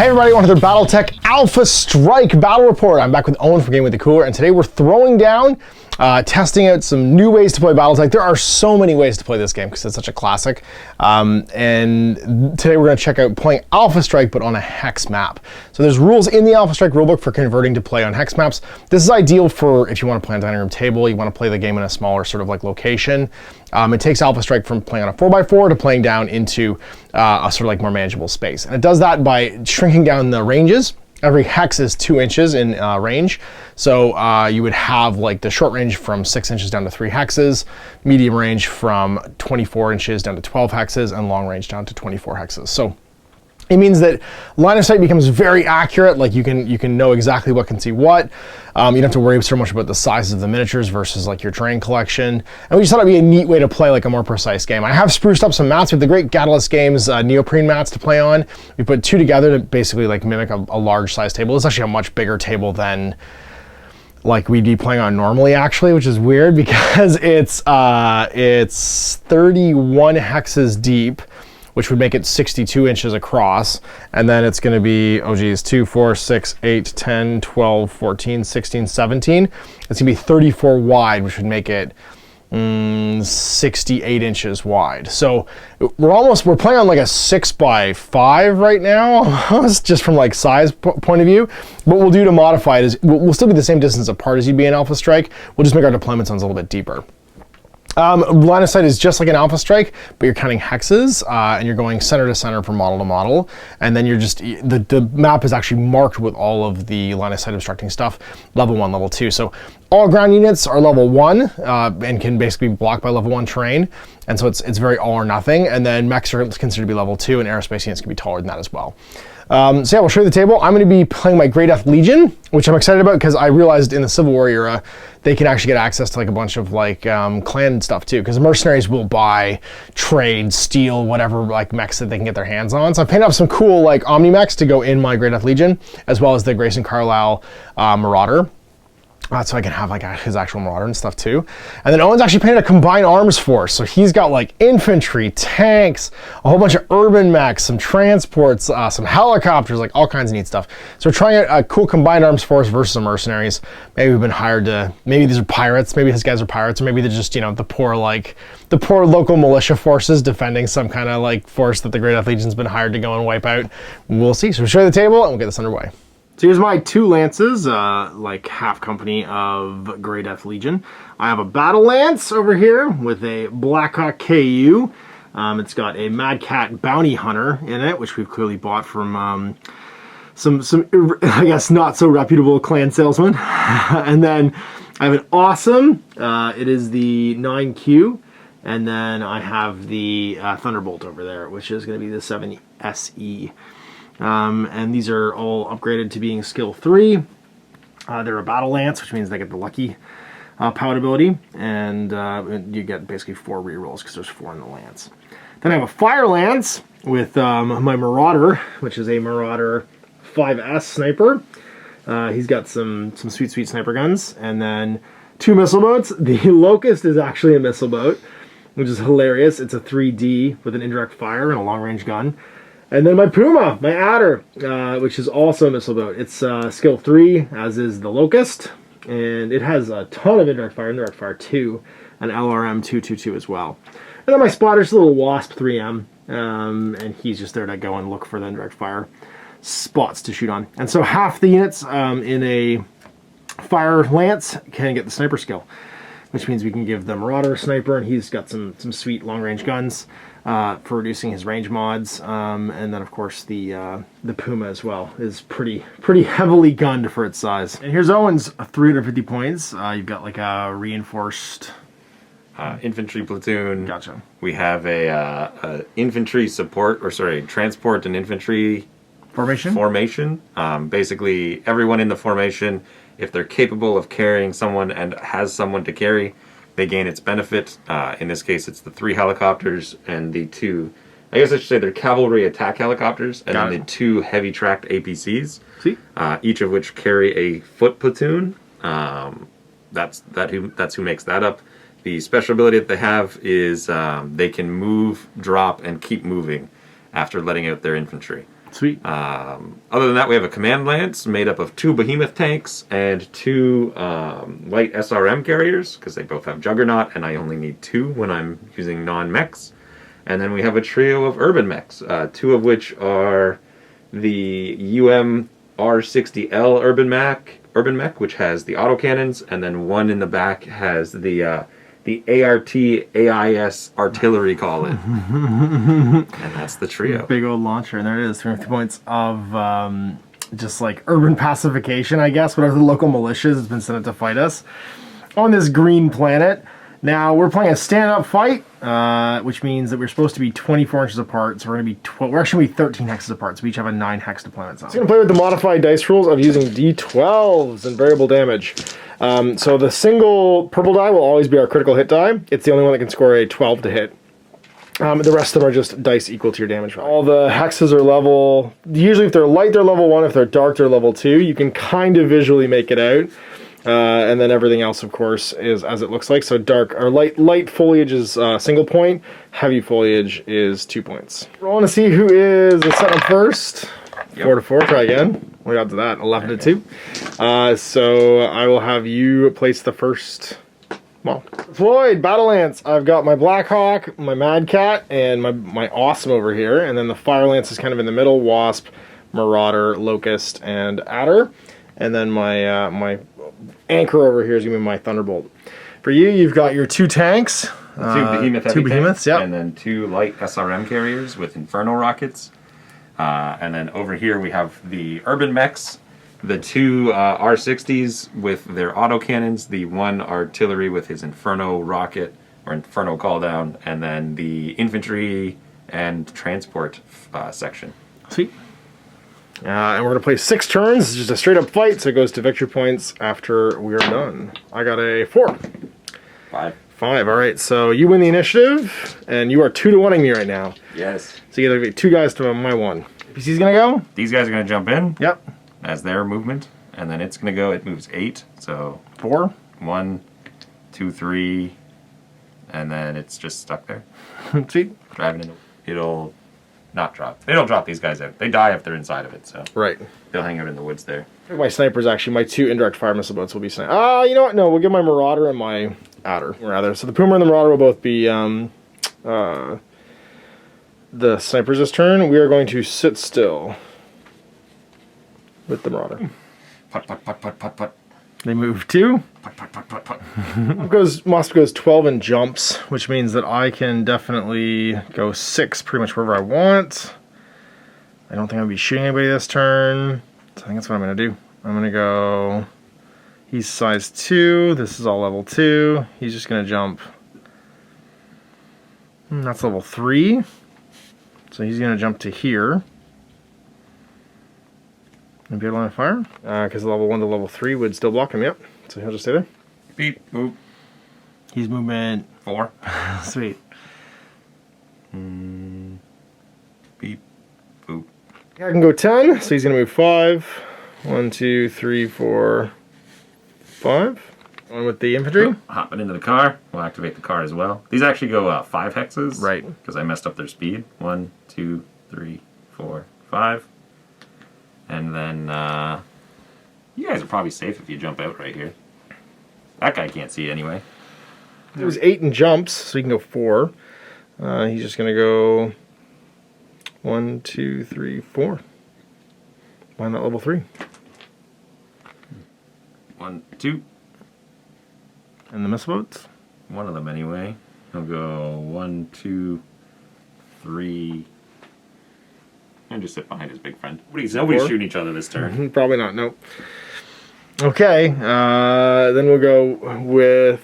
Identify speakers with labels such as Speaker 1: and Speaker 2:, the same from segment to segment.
Speaker 1: Hey everybody, welcome to the Battletech Alpha Strike Battle Report. I'm back with Owen from Game with the Cooler, and today we're throwing down, testing out some new ways to play Battletech. There are so many ways to play this game because it's such a classic. And today we're going to check out playing Alpha Strike, but on a Hex map. So there's rules in the Alpha Strike rulebook for converting to play on Hex maps. This is ideal for if you want to play on a dining room table, you want to play the game in a smaller sort of like location. It takes Alpha Strike from playing on a 4x4 to playing down into a sort of like more manageable space. And it does that by shrinking down the ranges. Every hex is 2 inches in range. So you would have like the short range from 6 inches down to 3 hexes, medium range from 24 inches down to 12 hexes, and long range down to 24 hexes. So it means that line of sight becomes very accurate. Like you can know exactly what can see what. You don't have to worry so much about the size of the miniatures versus like your terrain collection. And we just thought it'd be a neat way to play like a more precise game. I have spruced up some mats with the great Guerrilla Games neoprene mats to play on. We put 2 together to basically like mimic a large size table. It's actually a much bigger table than like we'd be playing on normally, actually, which is weird because it's 31 hexes deep, which would make it 62 inches across. And then it's going to be, 2, 4, 6, 8, 10, 12, 14, 16, 17. It's going to be 34 wide, which would make it 68 inches wide. So we're playing on like a 6x5 right now, almost, just from like size point of view. What we'll do to modify it is we'll still be the same distance apart as you'd be in Alpha Strike. We'll just make our deployment zones a little bit deeper. Line of sight is just like an Alpha Strike, but you're counting hexes, and you're going center to center from model to model, and then you're just, the map is actually marked with all of the line of sight obstructing stuff, level 1, level 2. So all ground units are level 1, and can basically be blocked by level 1 terrain, and so it's very all or nothing, and then mechs are considered to be level 2, and aerospace units can be taller than that as well. So yeah, we'll show you the table. I'm going to be playing my Great Death Legion, which I'm excited about because I realized in the Civil War era, they can actually get access to like a bunch of like clan stuff too, because mercenaries will buy, trade, steal, whatever like mechs that they can get their hands on. So I painted up some cool like Omni Mechs to go in my Great Death Legion, as well as the Grayson Carlisle Marauder. So I can have like his actual Marauder and stuff too. And then Owen's actually painted a combined arms force. So he's got like infantry, tanks, a whole bunch of urban mechs, some transports, some helicopters, like all kinds of neat stuff. So we're trying a cool combined arms force versus some mercenaries. Maybe we've been hired to, maybe these are pirates, maybe his guys are pirates, or maybe they're just, you know, the poor local militia forces defending some kind of like force that the Great Death Legion's been hired to go and wipe out. We'll see. So we'll show you the table and we'll get this underway. So here's my 2 lances, like half company of Great Death Legion. I have a Battle Lance over here with a Blackhawk KU. It's got a Mad Cat Bounty Hunter in it, which we've clearly bought from some I guess not so reputable clan salesman. And then I have an awesome, it is the 9Q, and then I have the Thunderbolt over there, which is going to be the 7 SE. And these are all upgraded to being skill 3. They're a Battle Lance, which means they get the lucky pout ability, and you get basically 4 rerolls because there's 4 in the Lance. Then I have a Fire Lance with my Marauder, which is a Marauder 5S sniper. He's got some sweet sniper guns, and then 2 missile boats. The Locust is actually a missile boat, which is hilarious. It's a 3D with an indirect fire and a long-range gun. And then my Puma, my Adder, which is also a missile boat. It's skill 3, as is the Locust, and it has a ton of indirect fire 2, and LRM 222 as well. And then my Spotter's a little Wasp 3M, and he's just there to go and look for the indirect fire spots to shoot on. And so half the units in a Fire Lance can get the sniper skill, which means we can give the Marauder a sniper, and he's got some sweet long-range guns for reducing his range mods, and then of course the Puma as well is pretty heavily gunned for its size. And here's Owen's 350 points. You've got like a reinforced
Speaker 2: infantry platoon.
Speaker 1: Gotcha.
Speaker 2: We have a infantry support, or sorry, transport and infantry formation. Basically, everyone in the formation, if they're capable of carrying someone and has someone to carry, they gain its benefit. In this case, it's the 3 helicopters and the 2, I guess I should say they're cavalry attack helicopters, and then the 2 heavy tracked APCs.
Speaker 1: See?
Speaker 2: Each of which carry a foot platoon. That's who makes that up. The special ability that they have is they can move, drop, and keep moving after letting out their infantry.
Speaker 1: Sweet.
Speaker 2: Other than that, we have a command lance made up of 2 behemoth tanks and 2 light SRM carriers, because they both have Juggernaut, and I only need 2 when I'm using non-mechs. And then we have a trio of urban mechs, 2 of which are the R60L urban mech, which has the autocannons, and then one in the back has the ART AIS artillery column. And that's the trio.
Speaker 1: Big old launcher, and there it is, 350 points of just like urban pacification, I guess. Whatever the local militias has been sent out to fight us on this green planet. Now, we're playing a stand-up fight, which means that we're supposed to be 24 inches apart, so we're going to be 12. We're actually going to be 13 hexes apart, so we each have a 9 hex deployment zone. So I'm going to play with the modified dice rules of using D12s and variable damage. So the single purple die will always be our critical hit die. It's the only one that can score a 12 to hit. The rest of them are just dice equal to your damage value. All the hexes are level, usually if they're light, they're level 1. If they're dark, they're level 2. You can kind of visually make it out. And then everything else, of course, is as it looks like. So dark or light foliage is single point. Heavy foliage is 2 points. Rolling to see who is set up first. Yep. 4 to 4. Try again. What got to that? 11 to 2. So I will have you place the first. Well, Floyd, Battle Lance. I've got my Black Hawk, my Mad Cat, and my Awesome over here. And then the Fire Lance is kind of in the middle. Wasp, Marauder, Locust, and Adder. And then my Anchor over here is going to be my Thunderbolt. For you, you've got your 2 tanks.
Speaker 2: 2 behemoth heavy
Speaker 1: 2 behemoths,
Speaker 2: tanks,
Speaker 1: yep.
Speaker 2: and then 2 light SRM carriers with Inferno rockets. And then over here we have the urban mechs, the 2 R60s with their autocannons, the 1 artillery with his Inferno rocket or Inferno call down, and then the infantry and transport section.
Speaker 1: Sweet. And we're going to play 6 turns. It's just a straight up fight, so it goes to victory points after we're done. I got a 4.
Speaker 2: 5.
Speaker 1: 5, alright. So you win the initiative, and you are 2 to 1ing me right now.
Speaker 2: Yes.
Speaker 1: So you get 2 guys to my 1. PC's going to go?
Speaker 2: These guys are going to jump in.
Speaker 1: Yep.
Speaker 2: As their movement, and then it's going to go, it moves 8, so
Speaker 1: 4.
Speaker 2: 1, 2, 3, and then it's just stuck there.
Speaker 1: Sweet.
Speaker 2: Driving in, it'll not drop. It'll drop these guys out. They die if they're inside of it, so
Speaker 1: right.
Speaker 2: They'll hang out in the woods there.
Speaker 1: My snipers, actually, my 2 indirect fire missile boats will be sniped. You know what? No, we'll give my Marauder and my Adder, rather. So the Puma and the Marauder will both be the snipers this turn. We are going to sit still with the Marauder.
Speaker 2: Put, put, put, put, put, put.
Speaker 1: They move 2.
Speaker 2: Put, put, put, put, put.
Speaker 1: Mosp goes 12 and jumps, which means that I can definitely go 6 pretty much wherever I want. I don't think I'll be shooting anybody this turn. So I think that's what I'm going to do. I'm going to go... He's size 2. This is all level 2. He's just going to jump... That's level 3. So he's going to jump to here. And be able to line of fire. Because level 1 to level 3 would still block him, yep. So he'll just stay there.
Speaker 2: Beep, boop.
Speaker 1: He's movement
Speaker 2: 4.
Speaker 1: Sweet.
Speaker 2: Beep, boop.
Speaker 1: I can go 10, so he's going to move 5. 1, 2, 3, 4, 5. One with the infantry.
Speaker 2: Hopping into the car. We'll activate the car as well. These actually go 5 hexes.
Speaker 1: Right.
Speaker 2: Because I messed up their speed. 1, 2, 3, 4, 5. And then, you guys are probably safe if you jump out right here. That guy can't see anyway.
Speaker 1: It was 8 and jumps, so he can go 4. He's just going to go 1, 2, 3, 4. Why not level 3?
Speaker 2: 1, 2.
Speaker 1: And the missile boats?
Speaker 2: One of them anyway. He'll go 1, 2, 3. And just sit behind his big friend. Nobody's shooting each other this turn.
Speaker 1: Probably not, nope. Okay, then we'll go with...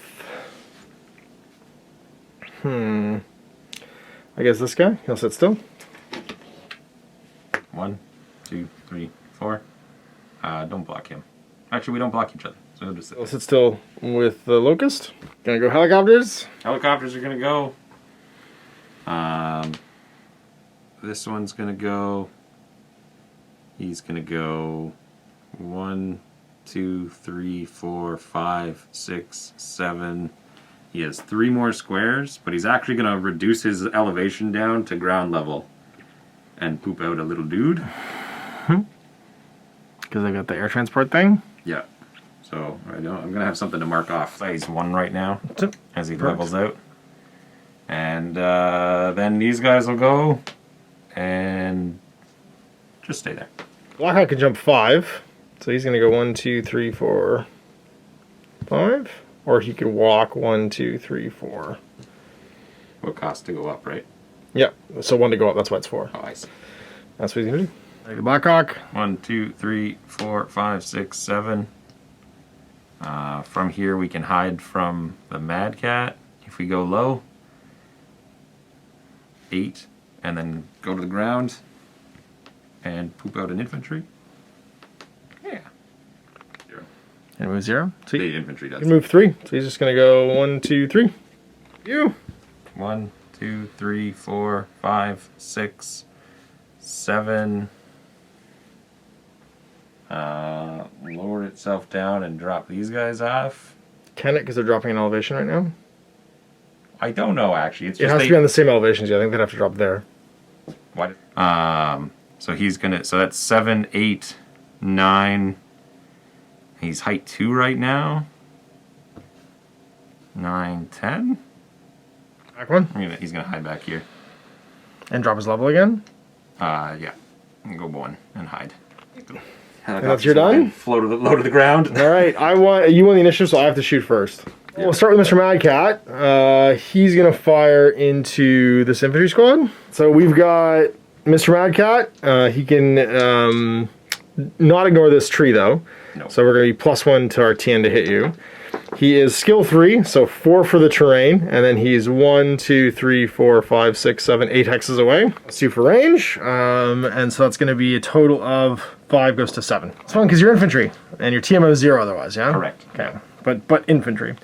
Speaker 1: I guess this guy. He'll sit still.
Speaker 2: 1, 2, 3, 4. Don't block him. Actually, we don't block each other. So he'll just sit.
Speaker 1: We'll sit still with the Locust. Gonna go helicopters.
Speaker 2: Helicopters are gonna go. This one's gonna go. He's gonna go 1, 2, 3, 4, 5, 6, 7. He has 3 more squares, but he's actually gonna reduce his elevation down to ground level. and poop out a little dude.
Speaker 1: Because I got the air transport thing.
Speaker 2: Yeah. So I'm gonna have something to mark off. He's 1 right now as he levels out, and then these guys will go and just stay there.
Speaker 1: Blackhawk can jump 5, so he's gonna go 1, 2, 3, 4, 5, or he could walk 1, 2, 3, 4.
Speaker 2: What cost to go up, right?
Speaker 1: Yep. So 1 to go up. That's why it's 4.
Speaker 2: Oh, I see.
Speaker 1: That's what he's gonna do. Take the Blackhawk.
Speaker 2: 1, 2, 3, 4, 5, 6, 7. From here we can hide from the Mad Cat if we go low. 8, and then go to the ground and poop out an infantry. Yeah. 0.
Speaker 1: And move 0. So
Speaker 2: The infantry does.
Speaker 1: you move 3. So he's just gonna go 1, 2, 3. You.
Speaker 2: 1, 2, 3, 4, 5, 6, 7. Lower itself down and drop these guys off.
Speaker 1: Can it? Because they're dropping an elevation right now.
Speaker 2: I don't know actually. It's
Speaker 1: It
Speaker 2: just
Speaker 1: has to be on the same elevations. Yeah, I think they'd have to drop there.
Speaker 2: What? So he's gonna. So that's 7, 8, 9. He's height 2 right now. 9, 10.
Speaker 1: Back one.
Speaker 2: He's gonna hide back here.
Speaker 1: And drop his level again.
Speaker 2: Yeah. And go 1 and hide.
Speaker 1: And that's your done?
Speaker 2: Low to the ground.
Speaker 1: All right, you won the initiative, so I have to shoot first. Yeah. We'll start with Mr. Mad Cat. He's gonna fire into this infantry squad. So we've got Mr. Mad Cat. He can not ignore this tree though.
Speaker 2: No.
Speaker 1: So we're gonna be +1 to our TN to hit you. He is skill 3, so 4 for the terrain, and then he's 1, 2, 3, 4, 5, 6, 7, 8 hexes away. Let's do for range, and so that's going to be a total of 5 goes to 7. It's fun because you're infantry, and your TMO is 0 otherwise, yeah?
Speaker 2: Correct.
Speaker 1: Okay, but infantry.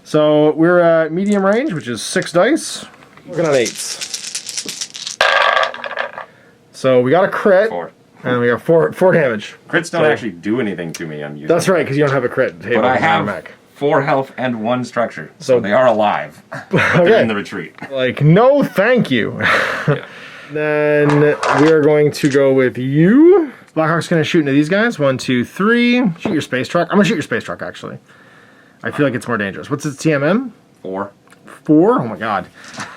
Speaker 1: So we're at medium range, which is 6 dice. Looking at 8s. So we got a crit.
Speaker 2: 4.
Speaker 1: And we got 4 damage.
Speaker 2: Crits don't actually do anything to me. I'm using.
Speaker 1: That's right, because you don't have a crit.
Speaker 2: But I have 4 health and 1 structure, so they are alive. But they're in the retreat.
Speaker 1: Like, no thank you.
Speaker 2: Yeah.
Speaker 1: Then we are going to go with you. Blackhawk's going to shoot into these guys. 1, 2, 3. Shoot your space truck. I'm going to shoot your space truck, actually. I feel like it's more dangerous. What's its TMM?
Speaker 2: 4.
Speaker 1: 4? Oh my god.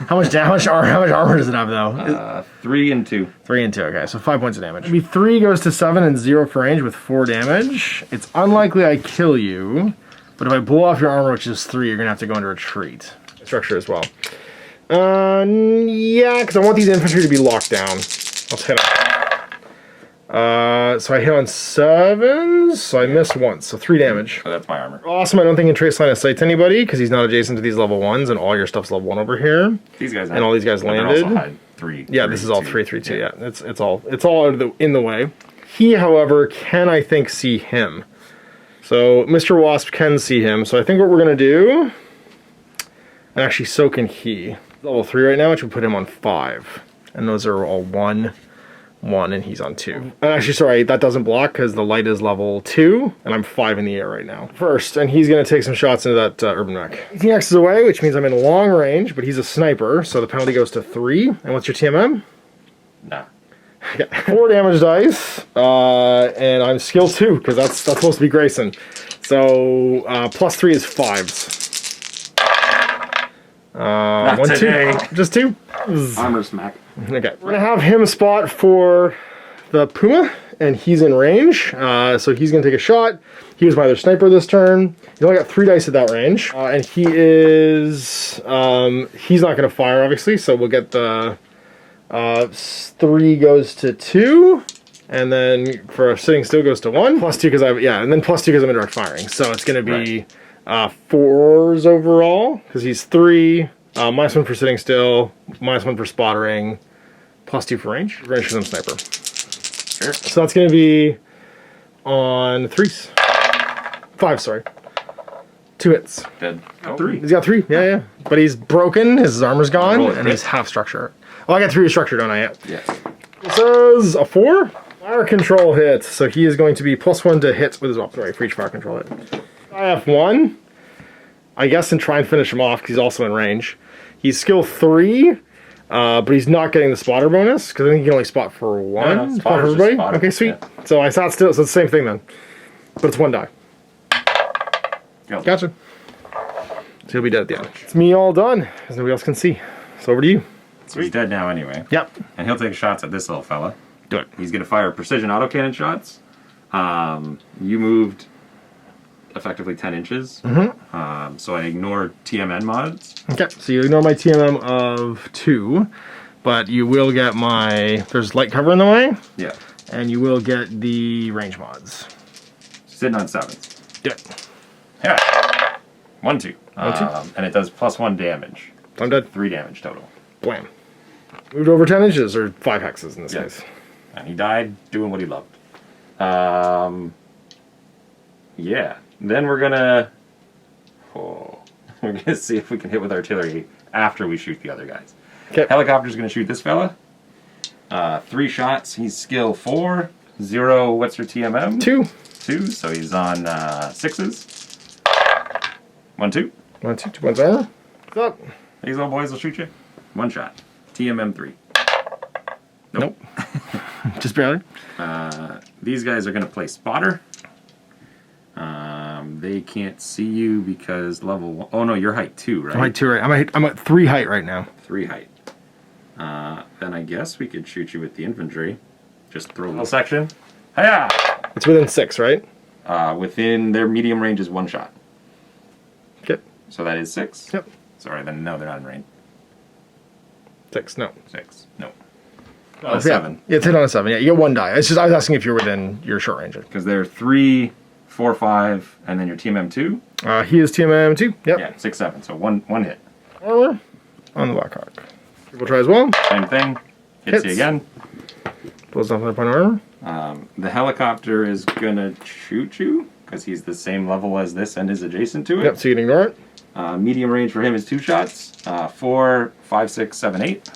Speaker 1: How much armor does it have, though?
Speaker 2: 3 and 2.
Speaker 1: 3 and 2, okay. So 5 points of damage. Maybe 3 goes to 7 and 0 for range with 4 damage. It's unlikely I kill you. But if I blow off your armor, which is 3, you're going to have to go into retreat. Structure as well. Yeah, because I want these infantry to be locked down. Let's hit them. So I hit on 7s, so I missed once, so 3 damage.
Speaker 2: Oh, that's my armor.
Speaker 1: Awesome, I don't think he can trace line of sight to anybody, because he's not adjacent to these level 1s, and all your stuff's level 1 over here.
Speaker 2: These guys
Speaker 1: and all these guys landed.
Speaker 2: Also hide 3.
Speaker 1: Yeah, this is all 3, 3, 2, yeah. It's all in the way. He, however, can, I think, see him. So Mr. Wasp can see him, so I think what we're going to do, and actually so can he. Level 3 right now, which would put him on 5. And those are all 1, 1, and he's on 2. And actually, sorry, that doesn't block because the light is level 2, and I'm 5 in the air right now. First, and he's going to take some shots into that urban mech. 18 X's away, which means I'm in long range, but he's a sniper, so the penalty goes to 3. And what's your TMM?
Speaker 2: Nah.
Speaker 1: 4 damage dice, and I'm skill 2, because that's supposed to be Grayson. So, +3 is 5s. 1,
Speaker 2: today.
Speaker 1: 2. Just 2?
Speaker 2: Armor smack.
Speaker 1: Okay. We're going to have him spot for the Puma, and he's in range, so he's going to take a shot. He was my other sniper this turn. He's only got 3 dice at that range, and he is... he's not going to fire, obviously, so we'll get the... 3 goes to 2, and then for sitting still goes to 1. +2 because and then +2 because I'm in direct firing. So it's going to be 4s overall because he's 3, -1 for sitting still, -1 for spottering, +2 for range. Range because I'm sniper.
Speaker 2: Sure.
Speaker 1: So that's going to be on 3s. 5, sorry. 2 hits.
Speaker 2: Dead.
Speaker 1: Oh, 3. He's got 3. Yeah. But he's broken. His armor's gone, and he's half structure. Oh, I got 3 structure, don't I?
Speaker 2: Yes.
Speaker 1: This is a 4. Fire control hit, so he is going to be +1 to hit with his weapon right for each fire control hit. I have 1, I guess, and try and finish him off because he's also in range. He's skill 3, But he's not getting the spotter bonus, because I think you can only spot for one.
Speaker 2: No,
Speaker 1: spot for everybody? Okay, sweet.
Speaker 2: Yeah.
Speaker 1: So I sat still, so it's the same thing then. But it's one die. Gotcha. So he'll be dead at the end. It's me all done, as nobody else can see. So over to you.
Speaker 2: So he's dead now anyway.
Speaker 1: Yep.
Speaker 2: And he'll take shots at this little fella.
Speaker 1: Do it.
Speaker 2: He's going to fire precision autocannon shots. You moved effectively 10 inches. Mm-hmm. So I ignore TMN mods.
Speaker 1: Okay, so you ignore my TMM of 2, but you will get my... There's light cover in the way.
Speaker 2: Yeah.
Speaker 1: And you will get the range mods.
Speaker 2: Sitting on 7s.
Speaker 1: Do it.
Speaker 2: Yeah. 1-2.
Speaker 1: 1-2.
Speaker 2: And it does +1 damage.
Speaker 1: I'm dead.
Speaker 2: 3 damage total.
Speaker 1: Blam. Moved over 10 inches, or 5 hexes in this case.
Speaker 2: And he died doing what he loved. Yeah. Then we're gonna... we're gonna see if we can hit with artillery after we shoot the other guys.
Speaker 1: Okay.
Speaker 2: Helicopter's gonna shoot this fella. 3 shots. He's skill 4. 0, what's your TMM?
Speaker 1: 2.
Speaker 2: 2, so he's on 6s. 1-2.
Speaker 1: 1-2, 2 points armor. What's up?
Speaker 2: These little boys will shoot you. 1 shot. TMM 3.
Speaker 1: Nope. Just barely.
Speaker 2: These guys are going to play spotter. They can't see you because level 1. Oh no, you're height 2, right?
Speaker 1: I'm height 2, right? I'm at 3 height right now.
Speaker 2: 3 height. Then I guess we could shoot you with the infantry. Just throw a little section. Hiya!
Speaker 1: It's within 6, right?
Speaker 2: Within their medium range is 1 shot.
Speaker 1: Okay.
Speaker 2: So that is 6?
Speaker 1: Yep.
Speaker 2: Sorry, then no, they're not in range.
Speaker 1: 6, no.
Speaker 2: 6, no.
Speaker 1: Oh,
Speaker 2: 7.
Speaker 1: Yeah, it's hit on a 7. Yeah, you get 1 die. It's just I was asking if you're within your short range.
Speaker 2: Because they're 3, 4, 5, and then your TMM 2.
Speaker 1: He is TMM 2. Yep.
Speaker 2: Yeah, 6, 7. So one hit.
Speaker 1: Armor on the Blackhawk. We'll try as well.
Speaker 2: Same thing. Hits you again.
Speaker 1: Blows off another point of armor.
Speaker 2: The helicopter is gonna shoot you because he's the same level as this and is adjacent to it.
Speaker 1: Yep. So you can ignore it.
Speaker 2: Medium range for him is 2 shots. 4, 5, 6, 7, 8.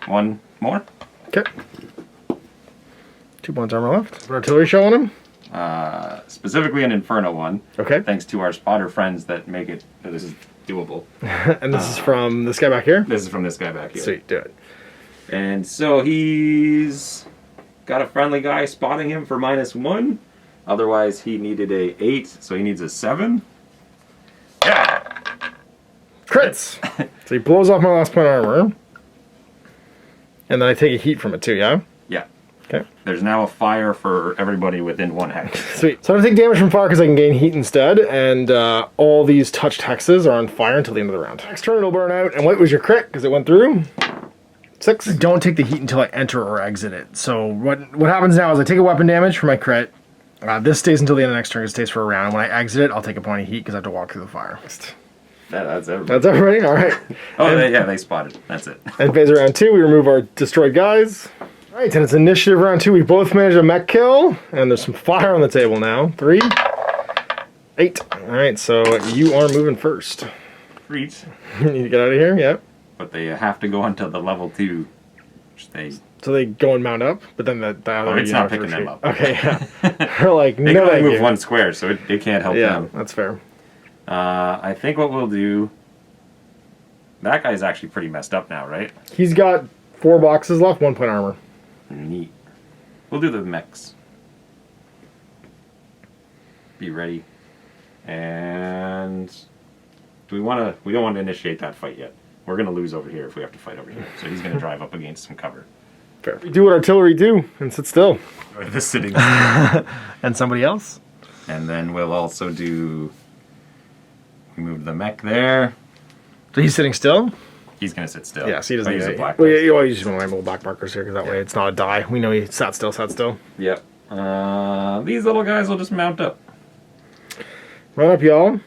Speaker 2: 1 more.
Speaker 1: Okay. 2 points armor left. Put artillery shell on him.
Speaker 2: Specifically an Inferno one.
Speaker 1: Okay.
Speaker 2: Thanks to our spotter friends that make it. This is doable.
Speaker 1: And this is from this guy back here?
Speaker 2: This is from this guy back here.
Speaker 1: Sweet, do it.
Speaker 2: And so he's got a friendly guy spotting him for -1. Otherwise, he needed a 8, so he needs a 7. Yeah.
Speaker 1: Crits! So he blows off my last point of armor. And then I take a heat from it too, yeah?
Speaker 2: Yeah.
Speaker 1: Okay.
Speaker 2: There's now a fire for everybody within 1 hex.
Speaker 1: Sweet. So I'm going to take damage from fire because I can gain heat instead, and all these touched hexes are on fire until the end of the round. Next turn it'll burn out, and what was your crit? Because it went through. 6. Don't take the heat until I enter or exit it. So what happens now is I take a weapon damage for my crit. This stays until the end of the next turn. It stays for a round. When I exit it, I'll take a point of heat because I have to walk through the fire.
Speaker 2: Yeah, that's everybody.
Speaker 1: That's everybody? All right.
Speaker 2: Oh, they spotted. That's it.
Speaker 1: And phase round 2, we remove our destroyed guys. All right, and it's initiative round 2. We both managed a mech kill, and there's some fire on the table now. 3, 8. All right, so you are moving first.
Speaker 2: Treat.
Speaker 1: You need to get out of here, yeah.
Speaker 2: But they have to go onto the level 2. Which they...
Speaker 1: So they go and mount up, but then the other
Speaker 2: it's not picking them up.
Speaker 1: Okay, yeah. They're like,
Speaker 2: they
Speaker 1: no,
Speaker 2: can only move
Speaker 1: you.
Speaker 2: 1 square, so it can't help them.
Speaker 1: Yeah, that's fair.
Speaker 2: I think what we'll do... That guy's actually pretty messed up now, right?
Speaker 1: He's got 4 boxes left, 1 point armor.
Speaker 2: Neat. We'll do the mechs. Be ready. And... We don't want to initiate that fight yet. We're going to lose over here if we have to fight over here. So he's going to drive up against some cover.
Speaker 1: Fair. We do what artillery do and sit still.
Speaker 2: Or this sitting.
Speaker 1: And somebody else?
Speaker 2: And then we'll also do... We move the mech there.
Speaker 1: So he's sitting still?
Speaker 2: He's going to sit still.
Speaker 1: Yeah, so he doesn't
Speaker 2: use a black
Speaker 1: well,
Speaker 2: dice.
Speaker 1: you always use one of my little black markers here because that way it's not a die. We know he sat still.
Speaker 2: Yep. These little guys will just mount up.
Speaker 1: Run up, y'all.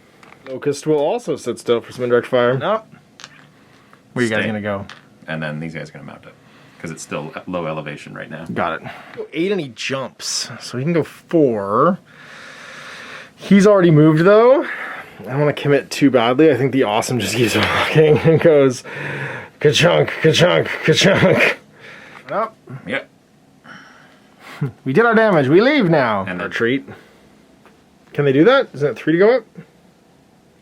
Speaker 1: Locust will also sit still for some indirect fire. No. Where you guys going to go?
Speaker 2: And then these guys are going to mount up. Because it's still at low elevation right now.
Speaker 1: Got it. 8 and he jumps. So he can go 4. He's already moved though. I don't want to commit too badly. I think the awesome just keeps walking and goes ka-chunk, ka-chunk, ka-chunk. Up.
Speaker 2: Yep.
Speaker 1: We did our damage. We leave now.
Speaker 2: And
Speaker 1: retreat. Can they do that? Isn't it 3 to go up?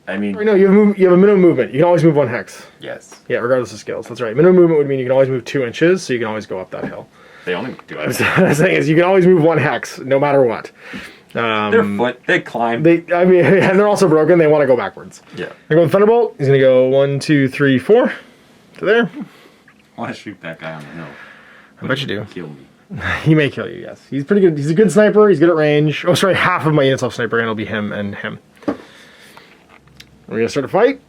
Speaker 2: I mean...
Speaker 1: No, you have a minimum movement. You can always move 1 hex.
Speaker 2: Yes.
Speaker 1: Yeah, regardless of skills. That's right. Minimum movement would mean you can always move 2 inches, so you can always go up that hill.
Speaker 2: They only do it.
Speaker 1: What I'm saying is you can always move 1 hex, no matter what.
Speaker 2: Their foot, they climb.
Speaker 1: And they're also broken. They want to go backwards.
Speaker 2: Yeah.
Speaker 1: They're going Thunderbolt. He's going to go 1, 2, 3, 4 to there.
Speaker 2: I want to shoot that guy on the hill.
Speaker 1: I bet you do.
Speaker 2: Kill me.
Speaker 1: He may kill you, yes. He's pretty good. He's a good sniper. He's good at range. Oh, sorry, half of my units off sniper, and it'll be him and him. We're going to start a fight.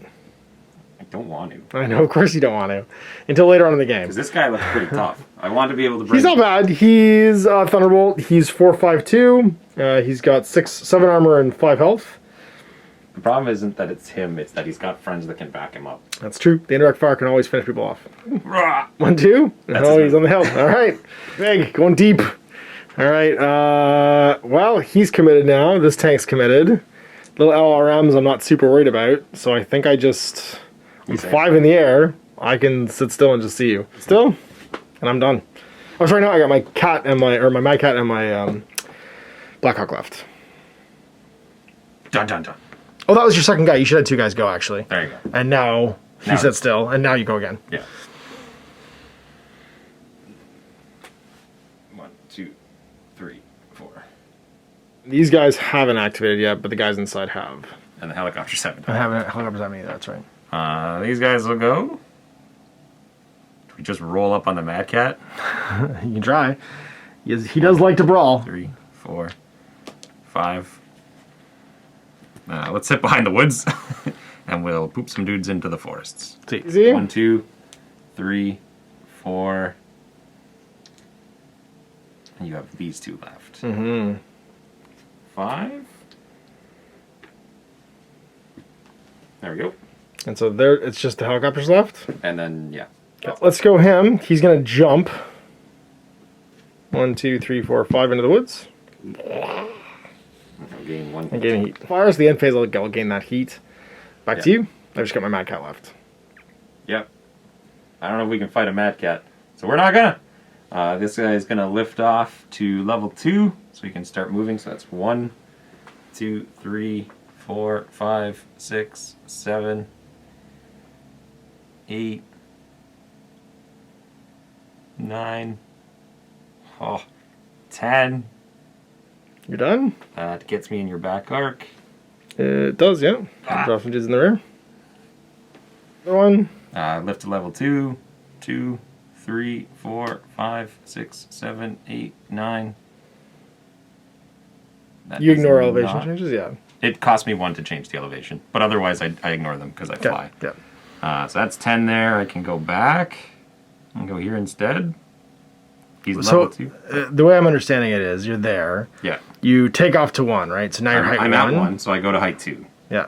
Speaker 2: I don't want to.
Speaker 1: I know, of course you don't want to. Until later on in the game.
Speaker 2: Because this guy looks pretty tough. I want to be able to bring...
Speaker 1: He's not bad. He's Thunderbolt. He's 4.52. He's got 7 armor and 5 health.
Speaker 2: The problem isn't that it's him, it's that he's got friends that can back him up.
Speaker 1: That's true. The indirect fire can always finish people off.
Speaker 2: Rah!
Speaker 1: 1, 2.
Speaker 2: That's
Speaker 1: Oh, he's on the hill. All right. Big. Going deep. All right. Well, he's committed now. This tank's committed. Little LRMs I'm not super worried about. So I think I just... He's 5 in the air. I can sit still and just see you. Still? And I'm done. Oh, sorry, no, I got my cat and my Mad Cat and my Blackhawk left.
Speaker 2: Dun, dun, dun.
Speaker 1: Oh, that was your second guy. You should have 2 guys go, actually.
Speaker 2: There you go.
Speaker 1: And now he sits still, and now you go again.
Speaker 2: Yeah. 1, 2, 3, 4.
Speaker 1: These guys haven't activated yet, but the guys inside have.
Speaker 2: And the helicopter's 7.
Speaker 1: I haven't. Helicopters haven't either, that's right.
Speaker 2: These guys will go. Do we just roll up on the Mad Cat?
Speaker 1: You can try. He does like to brawl.
Speaker 2: 3, 4, 5. Let's sit behind the woods, and we'll poop some dudes into the forests.
Speaker 1: Easy.
Speaker 2: 1, 2, 3, 4. And you have these 2 left. 5. There we go.
Speaker 1: And so there, it's just the helicopters left.
Speaker 2: And then, yeah.
Speaker 1: Okay, let's go him. He's going to jump. 1, 2, 3, 4, 5 into the woods.
Speaker 2: I'll gain 1.
Speaker 1: And gain heat. Fires the end phase, I'll gain that heat. Back to you. I've just got my Mad Cat left.
Speaker 2: Yep. I don't know if we can fight a Mad Cat, so we're not gonna. This guy is gonna lift off to level 2, so we can start moving. So that's 1, 2, 3, 4, 5, 6, 7, 8, 9, 10.
Speaker 1: You're done?
Speaker 2: It gets me in your back arc.
Speaker 1: It does, yeah. Drop some dudes in the rear. Another one.
Speaker 2: Lift to level 2, 2, 3, 4, 5, 6, 7, 8, 9. That
Speaker 1: You ignore
Speaker 2: is
Speaker 1: elevation
Speaker 2: not-
Speaker 1: changes, yeah.
Speaker 2: It cost me 1 to change the elevation, but otherwise I ignore them because I fly.
Speaker 1: Yeah.
Speaker 2: So that's 10 there. I can go back and go here instead. He's
Speaker 1: So
Speaker 2: level 2.
Speaker 1: The way I'm understanding it is, you're there.
Speaker 2: Yeah.
Speaker 1: You take off to 1, right? So now you're height 1.
Speaker 2: I'm at 1, so I go to height 2.
Speaker 1: Yeah.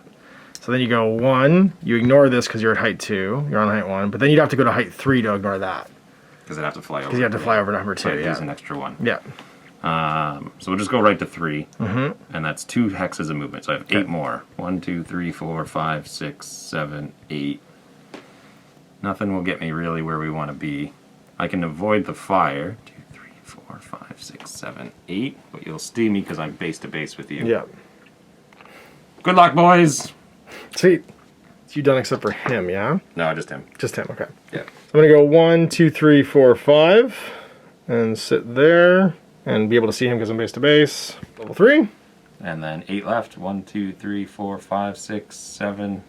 Speaker 1: So then you go 1. You ignore this because you're at height 2. You're on height 1. But then you'd have to go to height 3 to ignore that.
Speaker 2: Because I'd have to fly over.
Speaker 1: Because you have to fly over to number 2.
Speaker 2: So I'd
Speaker 1: Yeah.
Speaker 2: lose an extra 1.
Speaker 1: Yeah.
Speaker 2: So we'll just go right to 3. And that's 2 hexes of movement. So I have 8 more. 1, 2, 3, 4, 5, 6, 7, 8. Nothing will get me really where we want to be. I can avoid the fire. 2, 3, 4, 5, 6, 7, 8. But you'll steam me because I'm base to base with you.
Speaker 1: Yeah.
Speaker 2: Good luck, boys!
Speaker 1: Sweet. You done except for him, yeah?
Speaker 2: No, just him.
Speaker 1: Just him, okay.
Speaker 2: Yeah.
Speaker 1: I'm going to go 1, 2, 3, 4, 5. And sit there. And be able to see him because I'm base to base. Level 3.
Speaker 2: And then 8 left. 1, 2, 3, 4, 5, 6, 7,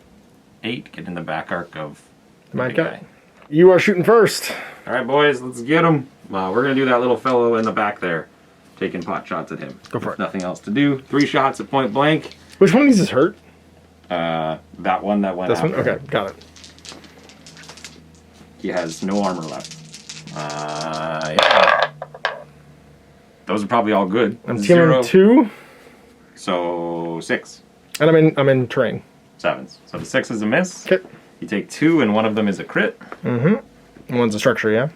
Speaker 2: 8. Get in the back arc of the
Speaker 1: Mad
Speaker 2: big
Speaker 1: Cat.
Speaker 2: guy.
Speaker 1: You are shooting first.
Speaker 2: All right, boys, let's get him. We're going to do that little fellow in the back there, taking pot shots at him.
Speaker 1: Go for it.
Speaker 2: Nothing else to do. 3 shots at point blank.
Speaker 1: Which one of these is hurt?
Speaker 2: That one that went
Speaker 1: This one?
Speaker 2: after.
Speaker 1: Okay, got it.
Speaker 2: He has no armor left. Yeah. Those are probably all good.
Speaker 1: I'm
Speaker 2: 0.
Speaker 1: teaming 2.
Speaker 2: So 6.
Speaker 1: And I'm in terrain.
Speaker 2: 7s. So the 6 is a miss.
Speaker 1: Okay.
Speaker 2: You take 2, and one of them is a crit.
Speaker 1: One's a structure, yeah?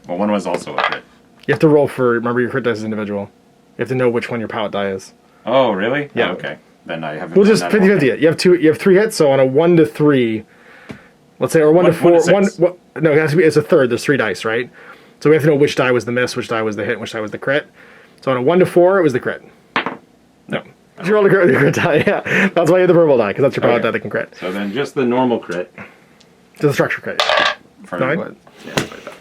Speaker 2: Well, one was also a crit.
Speaker 1: You have to roll for, remember your crit dice is individual. You have to know which one your pallet die is.
Speaker 2: Oh, really?
Speaker 1: Yeah.
Speaker 2: Oh, okay. Then I haven't.
Speaker 1: We'll
Speaker 2: done
Speaker 1: just
Speaker 2: that
Speaker 1: 50-50 it. You have 3 hits, so on a 1 to 3, let's say, or 1 to 4, no, it has to be, it's a third, there's 3 dice, right? So we have to know which die was the miss, which die was the hit, which die was the crit. So on a 1 to 4, it was the crit.
Speaker 2: No.
Speaker 1: You rolled a crit die, yeah. That's why you have the purple die, because that's your pilot die that can crit.
Speaker 2: So then just the normal crit.
Speaker 1: Just the structure crit.
Speaker 2: For
Speaker 1: 9?
Speaker 2: Yeah, like that.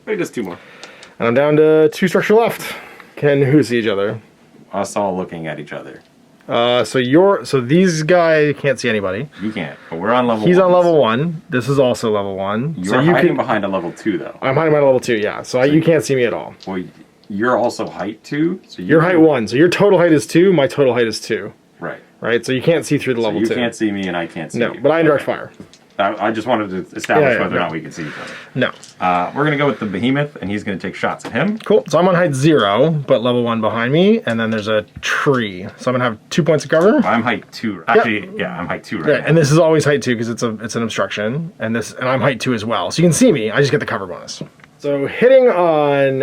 Speaker 2: Wait, just 2 more.
Speaker 1: And I'm down to 2 structure left. Can who see each other?
Speaker 2: Us all looking at each other.
Speaker 1: So these guys can't see anybody.
Speaker 2: You can't, but we're on level 1.
Speaker 1: He's on level 1. This is also level 1.
Speaker 2: You're hiding behind a level 2, though.
Speaker 1: I'm hiding behind a level 2, yeah. So you can't see me at all.
Speaker 2: Well, you're also height 2. So
Speaker 1: You're height 1. So your total height is 2. My total height is 2.
Speaker 2: Right.
Speaker 1: Right? So you can't see through the level 2.
Speaker 2: You can't see me and I can't see you.
Speaker 1: No, but I indirect fire.
Speaker 2: I just wanted to establish whether or not we can see each other.
Speaker 1: No.
Speaker 2: We're going to go with the behemoth, and he's going to take shots at him.
Speaker 1: Cool. So I'm on height 0, but level 1 behind me, and then there's a tree. So I'm going to have 2 points of cover.
Speaker 2: I'm height 2. Actually, yeah, I'm height 2 right now.
Speaker 1: And this is always height 2 because it's an obstruction, and I'm height 2 as well. So you can see me. I just get the cover bonus. So hitting on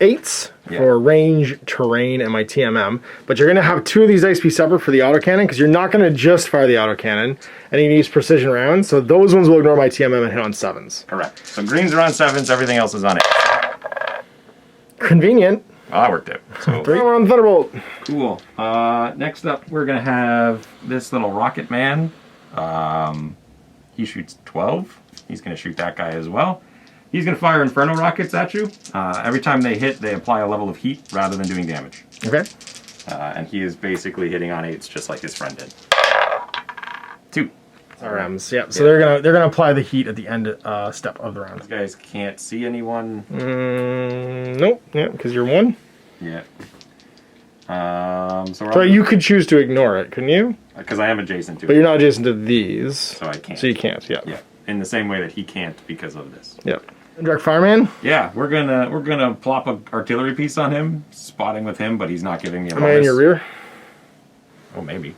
Speaker 1: 8s for range, terrain, and my TMM, but you're going to have 2 of these dice be separate for the autocannon because you're not going to just fire the autocannon, and you can use precision rounds. So those ones will ignore my TMM and hit on 7s.
Speaker 2: Correct. So greens are on 7s, everything else is on 8s.
Speaker 1: Convenient.
Speaker 2: Well, that worked out. So
Speaker 1: 3 more on Thunderbolt.
Speaker 2: Cool. Next up, we're going to have this little rocket man. He shoots 12. He's going to shoot that guy as well. He's going to fire Inferno rockets at you. Every time they hit, they apply a level of heat rather than doing damage.
Speaker 1: Okay.
Speaker 2: And he is basically hitting on 8s just like his friend did. 2.
Speaker 1: RMs, yeah. So they're gonna apply the heat at the end step of the round.
Speaker 2: These guys can't see anyone.
Speaker 1: Nope. Yeah, because you're 1.
Speaker 2: Yeah.
Speaker 1: So you could choose to ignore it, couldn't you?
Speaker 2: Because I am adjacent to it.
Speaker 1: But you're not adjacent to these.
Speaker 2: So I can't.
Speaker 1: So you can't, yeah.
Speaker 2: Yeah. In the same way that he can't because of this.
Speaker 1: Yeah. Indirect fireman?
Speaker 2: Yeah, we're gonna plop an artillery piece on him, spotting with him, but he's not giving me a bonus.
Speaker 1: Am I in your rear?
Speaker 2: Oh, maybe.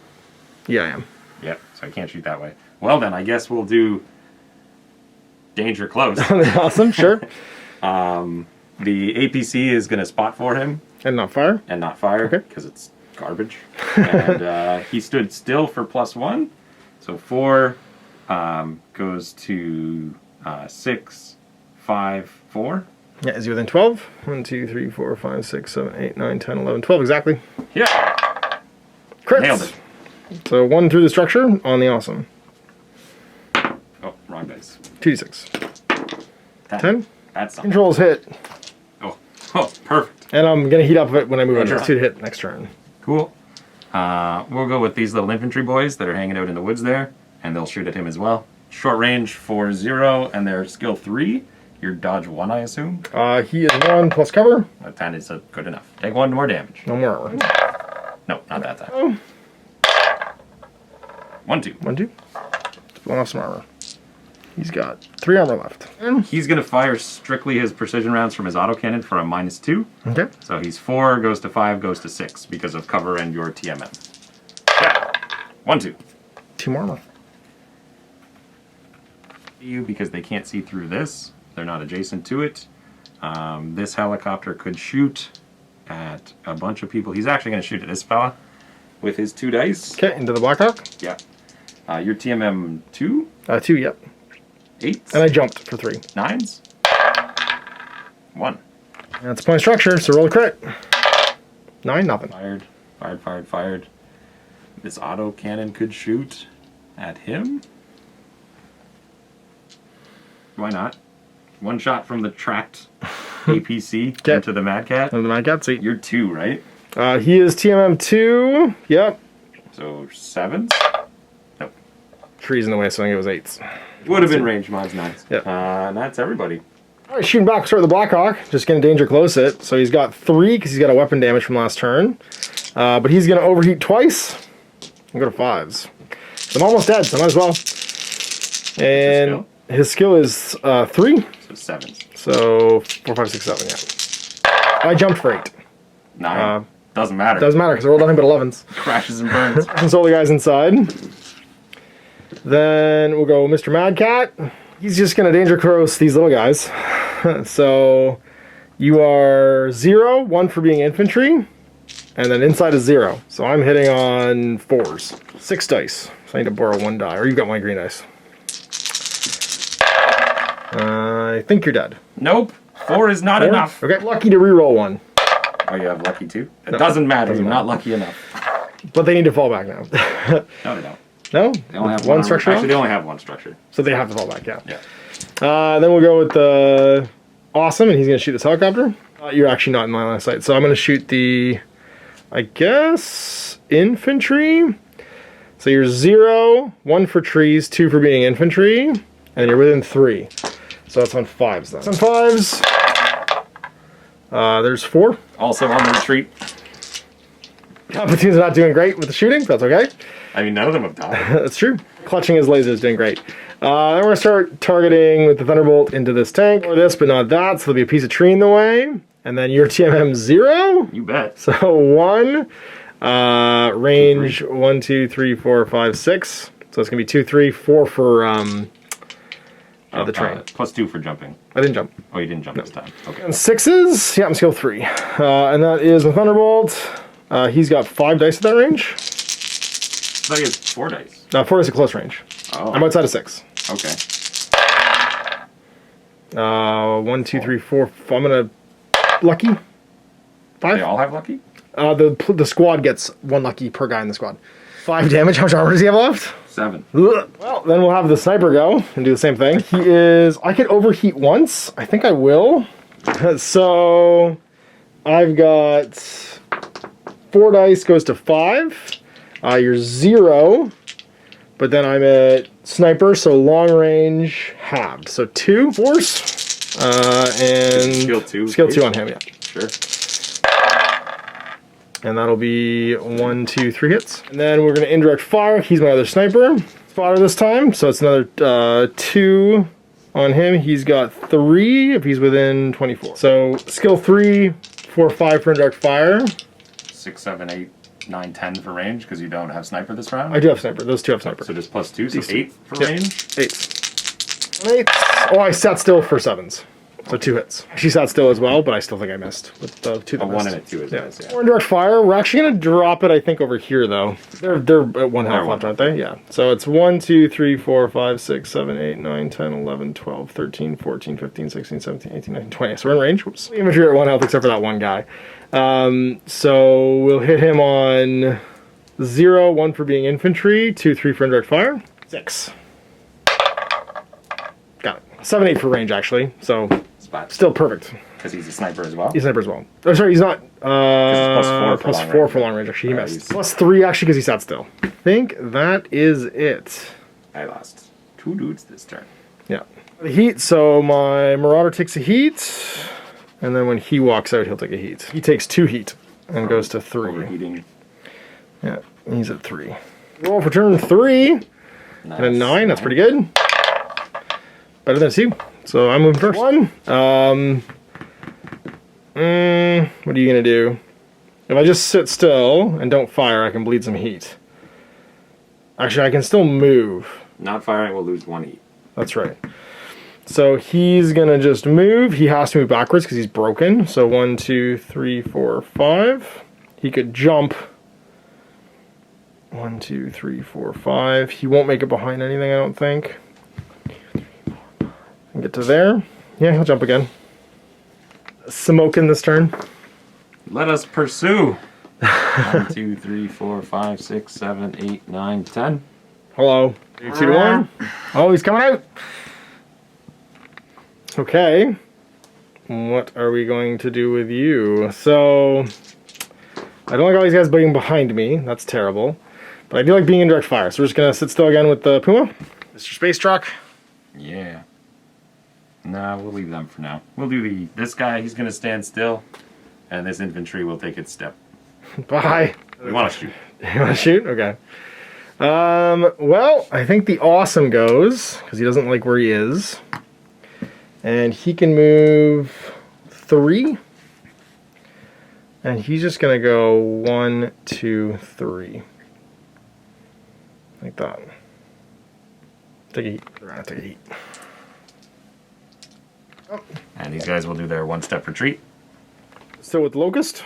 Speaker 1: Yeah, I am.
Speaker 2: Yep, so I can't shoot that way. Well then, I guess we'll do danger close.
Speaker 1: Awesome, sure.
Speaker 2: The APC is gonna spot for him.
Speaker 1: And not fire?
Speaker 2: And not fire, because it's garbage. And he stood still for +1. So 4 goes to 6, 5, 4.
Speaker 1: Yeah, is he within 12? 1, 2, 3, 4, 5, 6, 7, 8, 9, 10, 11, 12, exactly.
Speaker 2: Yeah.
Speaker 1: Crits.
Speaker 2: Nailed it.
Speaker 1: So 1 through the structure on the awesome.
Speaker 2: Oh, wrong dice.
Speaker 1: 2d6. 10.
Speaker 2: That's something.
Speaker 1: Controls hit.
Speaker 2: Oh, perfect.
Speaker 1: And I'm going to heat up it when I move on. It's 2 to hit next turn.
Speaker 2: Cool. We'll go with these little infantry boys that are hanging out in the woods there, and they'll shoot at him as well. Short range 4-0, and they're skill 3. You're dodge 1, I assume?
Speaker 1: He is 1 plus cover.
Speaker 2: 10 is good enough. Take 1 more damage.
Speaker 1: No more armor.
Speaker 2: No, not that time.
Speaker 1: Oh.
Speaker 2: 1, 2.
Speaker 1: 1, 2. Let's blow off some armor. He's got 3 armor left. And
Speaker 2: he's going to fire strictly his precision rounds from his autocannon for a -2.
Speaker 1: Okay.
Speaker 2: So he's 4, goes to 5, goes to 6 because of cover and your TMM. Yeah. 1, 2.
Speaker 1: 2 more armor.
Speaker 2: You because they can't see through this. They're not adjacent to it. This helicopter could shoot at a bunch of people. He's actually going to shoot at this fella with his 2 dice.
Speaker 1: Okay, into the Blackhawk.
Speaker 2: Yeah. Your TMM 2?
Speaker 1: 2, yep.
Speaker 2: 8s?
Speaker 1: And I jumped for 3.
Speaker 2: 9s? 1.
Speaker 1: That's point structure, so roll a crit. 9, nothing.
Speaker 2: Fired, fired, fired, fired. This auto cannon could shoot at him. Why not? 1 shot from the tracked APC into the Mad Cat.
Speaker 1: Into the Mad Cat, sweet.
Speaker 2: You're 2, right?
Speaker 1: He is TMM 2. Yep.
Speaker 2: So 7s? Nope.
Speaker 1: Tree's in the way, so I think it was 8s.
Speaker 2: Would have been range mods 9s.
Speaker 1: Yep.
Speaker 2: And that's everybody.
Speaker 1: All right, shooting back, start with the Blackhawk. Just going to danger close it. So he's got 3 because he's got a weapon damage from last turn. But he's going to overheat twice and go to 5s. So I'm almost dead, so I might as well. And his skill is 3.
Speaker 2: So 7s.
Speaker 1: So 4, 5, 6, 7, yeah. I jumped for 8.
Speaker 2: 9. Doesn't matter.
Speaker 1: Doesn't matter because I rolled nothing but 11s.
Speaker 2: Crashes and burns.
Speaker 1: Console the guys inside. Then we'll go Mr. Mad Cat. He's just going to danger close these little guys. So you are 0, 1 for being infantry, and then inside is 0. So I'm hitting on 4s. 6 dice. So I need to borrow 1 die. Or you've got my green dice. I think you're dead.
Speaker 2: Nope. 4 is not enough.
Speaker 1: Okay. Lucky to reroll 1.
Speaker 2: Oh, you have lucky too? It doesn't matter. You're not lucky enough.
Speaker 1: But they need to fall back now.
Speaker 2: No, they don't.
Speaker 1: No?
Speaker 2: They only have
Speaker 1: one structure?
Speaker 2: Actually, they only have one structure.
Speaker 1: So they have to fall back, yeah.
Speaker 2: Yeah.
Speaker 1: Then we'll go with the Awesome, and he's going to shoot this helicopter. You're actually not in my line of sight, so I'm going to shoot the, I guess, infantry. So you're 0, 1 for trees, 2 for being infantry, and you're within 3. So that's on 5s then. On 5s, there's 4.
Speaker 2: Also on the retreat.
Speaker 1: Platoon's not doing great with the shooting, that's okay.
Speaker 2: I mean, none of them have died.
Speaker 1: That's true. Clutching his laser is doing great. Then we're going to start targeting with the Thunderbolt into this tank. Or this, but not that, so there'll be a piece of tree in the way. And then your TMM 0.
Speaker 2: You bet.
Speaker 1: So 1. Range 1, 2, 3, 4, 5, 6. So it's going to be 2, 3, 4 for the train.
Speaker 2: +2 for jumping.
Speaker 1: I didn't jump.
Speaker 2: Oh, you didn't jump this time. Okay.
Speaker 1: And 6s, yeah, I'm skill 3. And that is a Thunderbolt. He's got 5 dice at that range.
Speaker 2: I thought he has 4 dice.
Speaker 1: No, 4 is a close range.
Speaker 2: Oh.
Speaker 1: I'm outside of 6.
Speaker 2: Okay.
Speaker 1: 1, 2, 3, 4. I'm gonna lucky. 5.
Speaker 2: They all have lucky?
Speaker 1: The squad gets 1 lucky per guy in the squad. 5 damage. How much armor does he have left?
Speaker 2: 7.
Speaker 1: Well, then we'll have the sniper go and do the same thing. He is. I could overheat once. I think I will. So I've got 4 dice goes to 5. You're 0. But then I'm at sniper, so long range halved. So 2 force. And
Speaker 2: skill 2.
Speaker 1: Skill 2 on him, yeah.
Speaker 2: Sure.
Speaker 1: And that'll be 1, 2, 3 hits. And then we're going to indirect fire. He's my other sniper. Spotter this time. So it's another 2 on him. He's got 3 if he's within 24. So skill 3, 4, 5 for indirect fire.
Speaker 2: 6, 7, 8, 9, 10 for range because you don't have sniper this round?
Speaker 1: I do have sniper. Those 2 have sniper.
Speaker 2: So just +2, so 8 for range?
Speaker 1: 8. Oh, I sat still for 7s. So 2 hits. She sat still as well, but I still think I missed with the 2 that
Speaker 2: A 1
Speaker 1: missed.
Speaker 2: and a 2 is
Speaker 1: Yeah.
Speaker 2: nice, yeah.
Speaker 1: 4 indirect fire. We're actually going to drop it, I think, over here, though. They're at 1 health left, aren't they? Yeah. So it's 1, 2, 3, 4, 5, 6, 7, 8, 9, 10, 11, 12, 13, 14, 15, 16, 17, 18, 19, 20. So we're in range. Whoops. Infantry are at 1 health except for that one guy. So we'll hit him on 0, 1 for being infantry, 2, 3 for indirect fire. 6. Got it. 7, 8 for range, actually. So still perfect.
Speaker 2: Because he's a sniper as well?
Speaker 1: He's a sniper as well. Oh, sorry, he's not.
Speaker 2: +4
Speaker 1: for long range, actually. He missed. +3, actually, because he sat still. I think that is it.
Speaker 2: I lost 2 dudes this turn.
Speaker 1: Yeah. The heat, so my Marauder takes a heat, and then when he walks out, he'll take a heat. He takes 2 heat and goes to 3.
Speaker 2: Overheating.
Speaker 1: Yeah, he's at 3. Roll for turn 3.
Speaker 2: Nice.
Speaker 1: And a 9, that's pretty good. Better than a 2. So I'm moving first. 1. What are you gonna do? If I just sit still and don't fire, I can bleed some heat. Actually, I can still move.
Speaker 2: Not firing will lose 1 heat.
Speaker 1: That's right. So he's gonna just move. He has to move backwards because he's broken. So 1, 2, 3, 4, 5. He could jump. 1, 2, 3, 4, 5. He won't make it behind anything, I don't think. And get to there. Yeah, he'll jump again. Smoking this turn.
Speaker 2: Let us pursue. 1, 2, 3, 4, 5, 6, 7, 8, 9, 10.
Speaker 1: Hello. 3, 2, 1. Oh, he's coming out. Okay. What are we going to do with you? So, I don't like all these guys being behind me. That's terrible. But I do like being in direct fire. So we're just going to sit still again with the Puma. Mr. Space Truck.
Speaker 2: Yeah. Nah, we'll leave them for now. We'll do this guy, he's gonna stand still, and this infantry will take its step.
Speaker 1: Bye.
Speaker 2: We wanna shoot.
Speaker 1: You wanna shoot? Okay. Well, I think the Awesome goes, because he doesn't like where he is. And he can move 3. And he's just gonna go 1, 2, 3. Like that. Take a heat. We're gonna take a heat.
Speaker 2: And these guys will do their 1-step retreat.
Speaker 1: Still with Locust.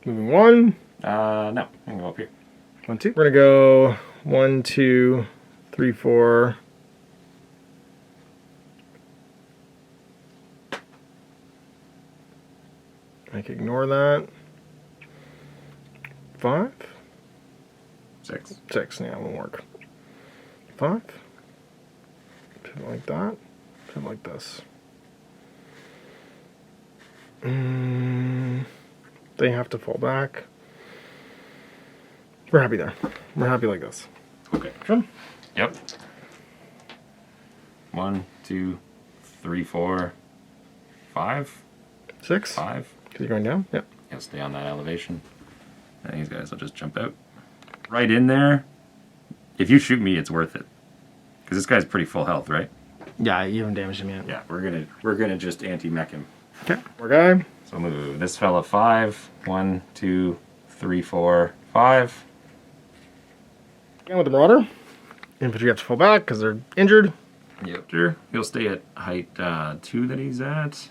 Speaker 1: Moving 1.
Speaker 2: No, I'm gonna go up here.
Speaker 1: 1, 2. We're gonna go 1, 2, 3, 4, I can ignore that. 5?
Speaker 2: 6.
Speaker 1: 6, yeah, won't work. 5. Pivot like that. Pivot like this. They have to fall back. We're happy there. We're happy like this.
Speaker 2: Okay.
Speaker 1: Sure.
Speaker 2: Yep. 1, 2, 3, 4, 5.
Speaker 1: 6.
Speaker 2: 5.
Speaker 1: Because you're going down? Yep.
Speaker 2: You'll stay on that elevation. And these guys will just jump out. Right in there. If you shoot me, it's worth it. Because this guy's pretty full health, right?
Speaker 1: Yeah, you haven't damaged him yet.
Speaker 2: Yeah, we're gonna just anti-mech him.
Speaker 1: Okay. More guy.
Speaker 2: So move this fella 5. 1, 2, 3, 4, 5.
Speaker 1: Again with the Marauder. Infantry have to fall back because they're injured.
Speaker 2: Yep. Sure. He'll stay at height 2 that he's at.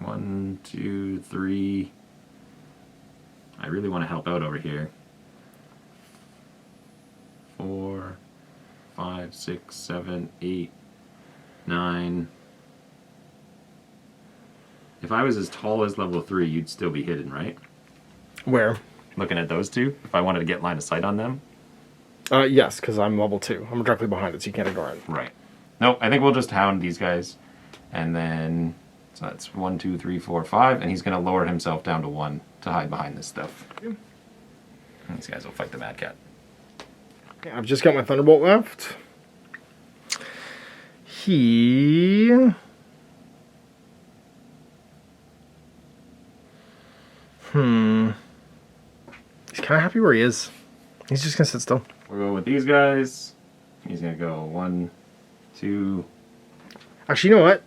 Speaker 2: 1, 2, 3. I really want to help out over here. 4, 5, 6, 7, 8, 9. If I was as tall as level 3, you'd still be hidden, right?
Speaker 1: Where?
Speaker 2: Looking at those two, if I wanted to get line of sight on them.
Speaker 1: Yes, because I'm level 2. I'm directly behind it, so you can't ignore it.
Speaker 2: Right. No, I think we'll just hound these guys. And then, so that's 1, 2, 3, 4, 5. And he's going to lower himself down to 1 to hide behind this stuff. And these guys will fight the Mad Cat.
Speaker 1: Yeah, I've just got my Thunderbolt left. He... He's kind of happy where he is. He's just going to sit still.
Speaker 2: We'll go with these guys. He's going to go 1, 2...
Speaker 1: Actually, you know what?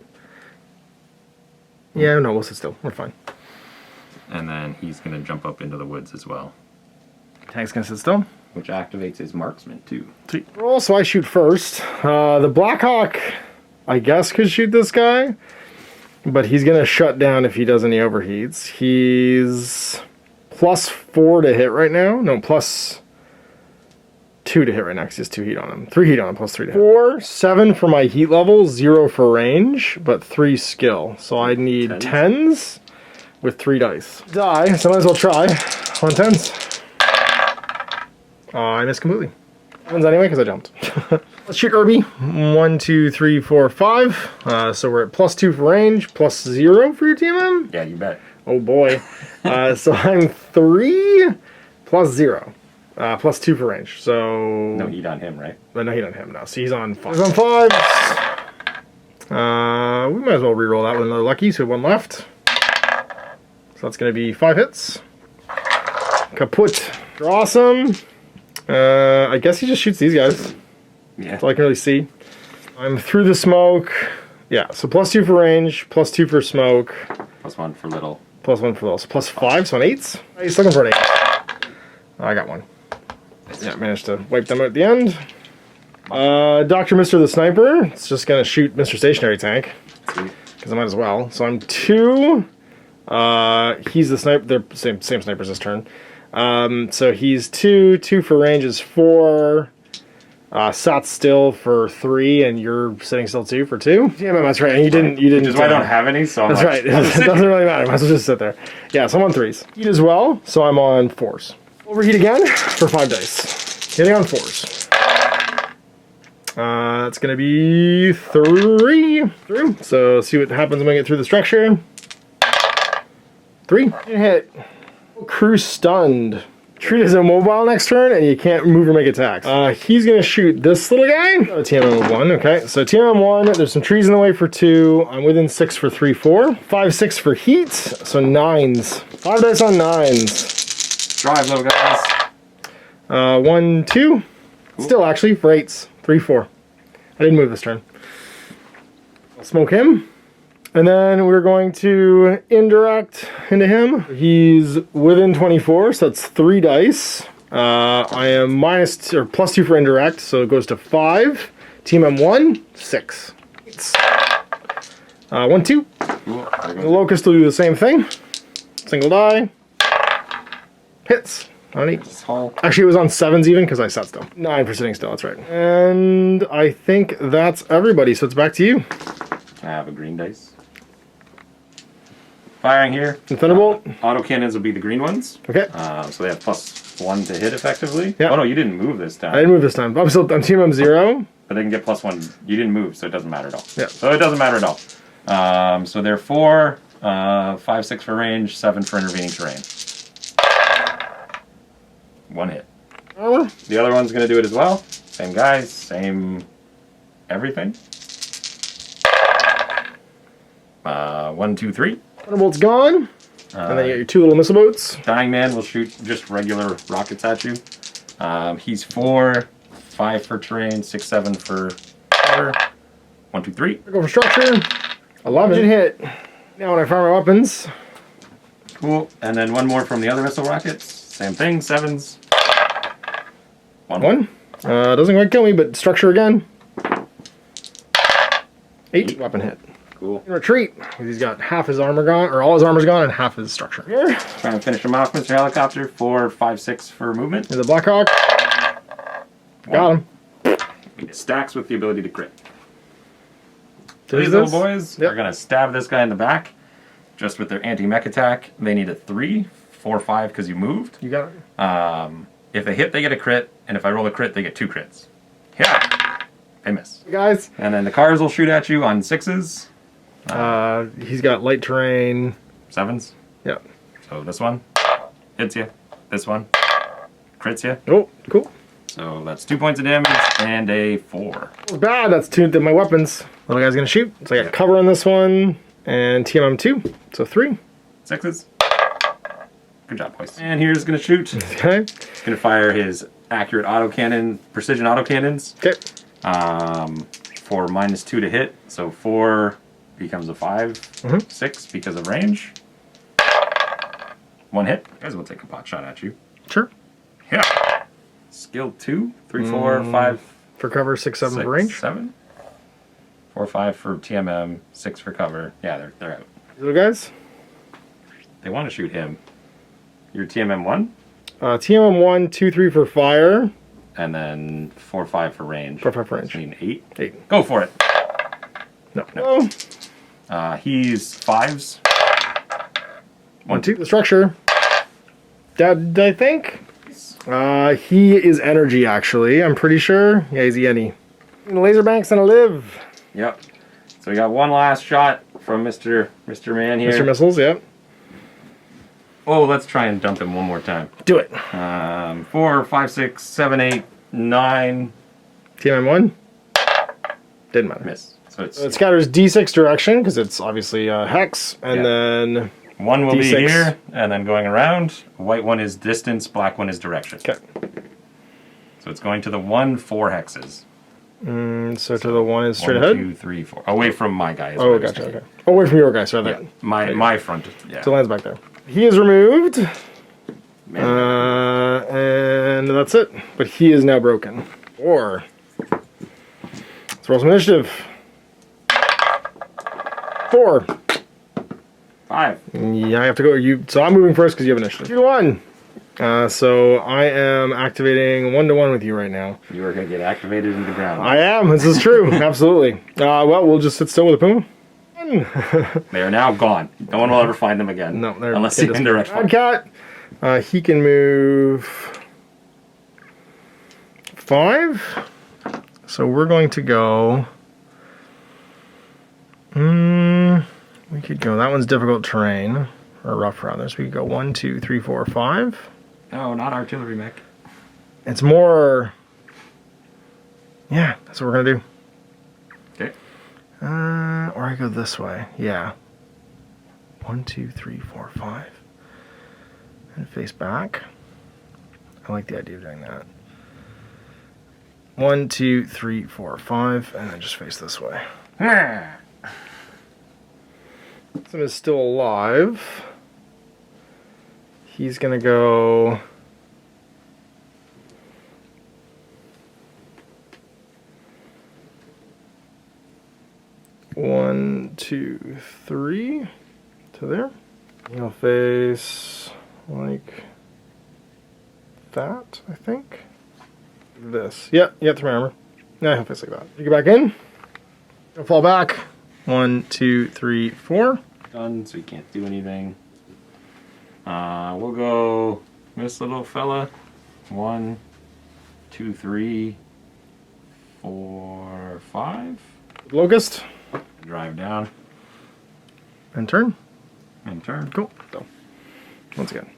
Speaker 1: Yeah, no, we'll sit still. We're fine.
Speaker 2: And then he's going to jump up into the woods as well.
Speaker 1: Tank's going to sit still.
Speaker 2: Which activates his marksman, too.
Speaker 1: Sweet. Roll, so I shoot first. The Blackhawk, I guess, could shoot this guy. But he's going to shut down if he does any overheats. He's +4 to hit right now. No, +2 to hit right now because he has 2 heat on him. 3 heat on him, +3 to hit. 4, 7 for my heat level, 0 for range, but 3 skill. So I need 10s with 3 dice. Die, so I might as well try. On 10s. I missed completely. 10s anyway because I jumped. Let's shoot Irby. 1, 2, 3, 4, 5. So we're at +2 for range, +0 for your TMM?
Speaker 2: Yeah, you bet.
Speaker 1: Oh boy. So I'm 3 +0. +2 for range. So
Speaker 2: No heat on him, right?
Speaker 1: No heat on him. No. So he's on 5. He's on 5. We might as well re-roll that with another lucky. So 1 left. So that's going to be 5 hits. Kaput. Awesome. I guess he just shoots these guys.
Speaker 2: Yeah.
Speaker 1: That's all I can really see. I'm through the smoke. Yeah, so +2 for range, +2 for smoke.
Speaker 2: +1 for little.
Speaker 1: +1 for little. So +5, so an 8s. He's looking for an 8. I got 1. Yeah, managed to wipe them out at the end. Dr. Mr. the Sniper. It's just going to shoot Mr. Stationary Tank. Because I might as well. So I'm 2. He's the sniper. They're same snipers this turn. So he's 2. 2 for range is 4. Sat still for 3, and you're sitting still 2 for 2. Yeah, that's right. And you didn't.
Speaker 2: Which is why I don't have any. So
Speaker 1: that's right. It doesn't really matter. Might as well just sit there. Yeah, so I'm on 3s. Heat as well. So I'm on 4s. Overheat again for 5 dice. Hitting on 4s. That's gonna be 3 through. So see what happens when I get through the structure. 3 hit. Crew stunned. Treat as immobile next turn, and you can't move or make attacks. He's going to shoot this little guy. TMM of 1, okay. So TMM 1, there's some trees in the way for 2. I'm within 6 for 3, 4. 5, 6 for heat, so 9s. 5 dice on 9s.
Speaker 2: Drive, little guys.
Speaker 1: 1, 2. Still, actually, for 8s. 3, 4. I didn't move this turn. I'll smoke him. And then we're going to indirect into him. He's within 24, so that's 3 dice. I am +2 for indirect, so it goes to 5. Team M1, 6. 1, 2.
Speaker 2: Cool.
Speaker 1: The Locust will do the same thing. Single die. Hits. On 8. Actually, it was on 7s even because I sat still. 9 for sitting still, that's right. And I think that's everybody, so it's back to you.
Speaker 2: I have a green dice. firing here.
Speaker 1: And Thunderbolt.
Speaker 2: Autocannons will be the green ones.
Speaker 1: Okay.
Speaker 2: So they have +1 to hit effectively.
Speaker 1: Yeah.
Speaker 2: Oh no, you didn't move this time.
Speaker 1: I didn't move this time. I'm TMM 0.
Speaker 2: But they can get +1. You didn't move, so it doesn't matter at all.
Speaker 1: Yeah.
Speaker 2: So it doesn't matter at all. So they're 4, 5, 6 for range, 7 for intervening terrain. 1 hit. The other one's going to do it as well. Same guys, same everything. 1, 2, 3.
Speaker 1: Thunderbolt's gone. And then you got your 2 little missile boats.
Speaker 2: Dying Man will shoot just regular rockets at you. He's 4, 5 for terrain, 6, 7 for cover. 1, 2, 3.
Speaker 1: Go for structure. 11 hit. Now when I fire my weapons.
Speaker 2: Cool. And then 1 more from the other missile rockets. Same thing, 7s.
Speaker 1: 1. Doesn't quite kill me, but structure again. 8 weapon hit.
Speaker 2: Cool.
Speaker 1: Retreat. He's got half his armor gone, or all his armor's gone, and half his structure. Here.
Speaker 2: Trying to finish him off, Mr. Helicopter. 4, 5, 6 for movement.
Speaker 1: Here's the Blackhawk. Got him.
Speaker 2: It stacks with the ability to crit.
Speaker 1: So
Speaker 2: these little boys are going to stab this guy in the back just with their anti-mech attack. They need a 3, 4, 5 because you moved.
Speaker 1: You got it.
Speaker 2: If they hit, they get a crit, and if I roll a crit, they get 2 crits. Yeah, they miss.
Speaker 1: Hey guys.
Speaker 2: And then the cars will shoot at you on 6s.
Speaker 1: He's got light terrain.
Speaker 2: 7s.
Speaker 1: Yeah.
Speaker 2: So this one hits you. This one crits you.
Speaker 1: Oh, cool.
Speaker 2: So that's 2 points of damage and a 4.
Speaker 1: That was bad. That's 2 to my weapons. Little guy's gonna shoot. So I got cover on this one and TMM 2. So 3.
Speaker 2: 6s. Good job, boys. And here's gonna shoot.
Speaker 1: Okay.
Speaker 2: He's gonna fire his accurate autocannon, precision autocannons.
Speaker 1: Okay.
Speaker 2: For -2 to hit. So 4 becomes a 5. 6 because of range. 1 hit. You guys will take a pot shot at you.
Speaker 1: Sure.
Speaker 2: Yeah. Skill 2, 3, 4, 5.
Speaker 1: For cover, 6, 7 for range.
Speaker 2: 7. 4, 5 for TMM, 6 for cover. Yeah, they're out.
Speaker 1: Little guys.
Speaker 2: They want to shoot him. You're TMM 1?
Speaker 1: TMM 1, 2, 3 for fire.
Speaker 2: And then 4, 5 for range.
Speaker 1: 4, 5 for range.
Speaker 2: I mean 8?
Speaker 1: 8.
Speaker 2: Go for it.
Speaker 1: No.
Speaker 2: He's 5s.
Speaker 1: 1, 2. The structure. Dead, I think. He is energy, actually. I'm pretty sure. Yeah, he's Yenny. Laser bank's gonna live.
Speaker 2: Yep. So we got one last shot from Mr. Man here.
Speaker 1: Mr. Missiles, yep.
Speaker 2: Oh, let's try and dump him one more time.
Speaker 1: Do it.
Speaker 2: 4, 5, 6, 7, 8, 9.
Speaker 1: TMM 1. Didn't matter.
Speaker 2: Miss. So
Speaker 1: it scatters D6 direction because it's obviously Hex, and then
Speaker 2: 1 will
Speaker 1: D6.
Speaker 2: be here, and then going around. White one is distance, black one is direction.
Speaker 1: Okay.
Speaker 2: So it's going to the 1, 4 hexes.
Speaker 1: So to the 1 is straight
Speaker 2: 1,
Speaker 1: ahead?
Speaker 2: 2, 3, 4. Away from my guy. Is
Speaker 1: Oh,
Speaker 2: what I was
Speaker 1: gotcha,
Speaker 2: thinking.
Speaker 1: okay. Oh, away from your guy, so
Speaker 2: Yeah, my front. Yeah.
Speaker 1: So lands back there. He is removed.
Speaker 2: Man.
Speaker 1: And that's it. But he is now broken. Or let's roll some initiative. 4.
Speaker 2: 5.
Speaker 1: Yeah, I have to go. So I'm moving first because you have initiative. 2 to 1. So I am activating 1-to-1 with you right now.
Speaker 2: You are going to get activated into the ground.
Speaker 1: I am. This is true. Absolutely. Well, we'll just sit still with a puma.
Speaker 2: They are now gone. No one will ever find them again.
Speaker 1: No, they're
Speaker 2: unless they indirect fire.
Speaker 1: Cat. He can move 5. So we're going to go. We could go. That one's difficult terrain, or rough rather. So we could go 1, 2, 3, 4, 5.
Speaker 2: No, not artillery mech.
Speaker 1: It's more. Yeah, that's what we're gonna do.
Speaker 2: Okay.
Speaker 1: Or I go this way. Yeah. 1, 2, 3, 4, 5. And face back. I like the idea of doing that. 1, 2, 3, 4, 5, and then just face this way. This one is still alive. He's gonna go. One, 2, 3 to there. He'll face like that, I think. This. Yeah, 3 armor. Yeah, he'll face like that. You get back in. He'll fall back. 1, 2, 3, 4.
Speaker 2: Done, so he can't do anything. We'll go this little fella. 1, 2, 3, 4, 5.
Speaker 1: Locust.
Speaker 2: Drive down.
Speaker 1: And turn.
Speaker 2: And turn.
Speaker 1: Cool. So, once again.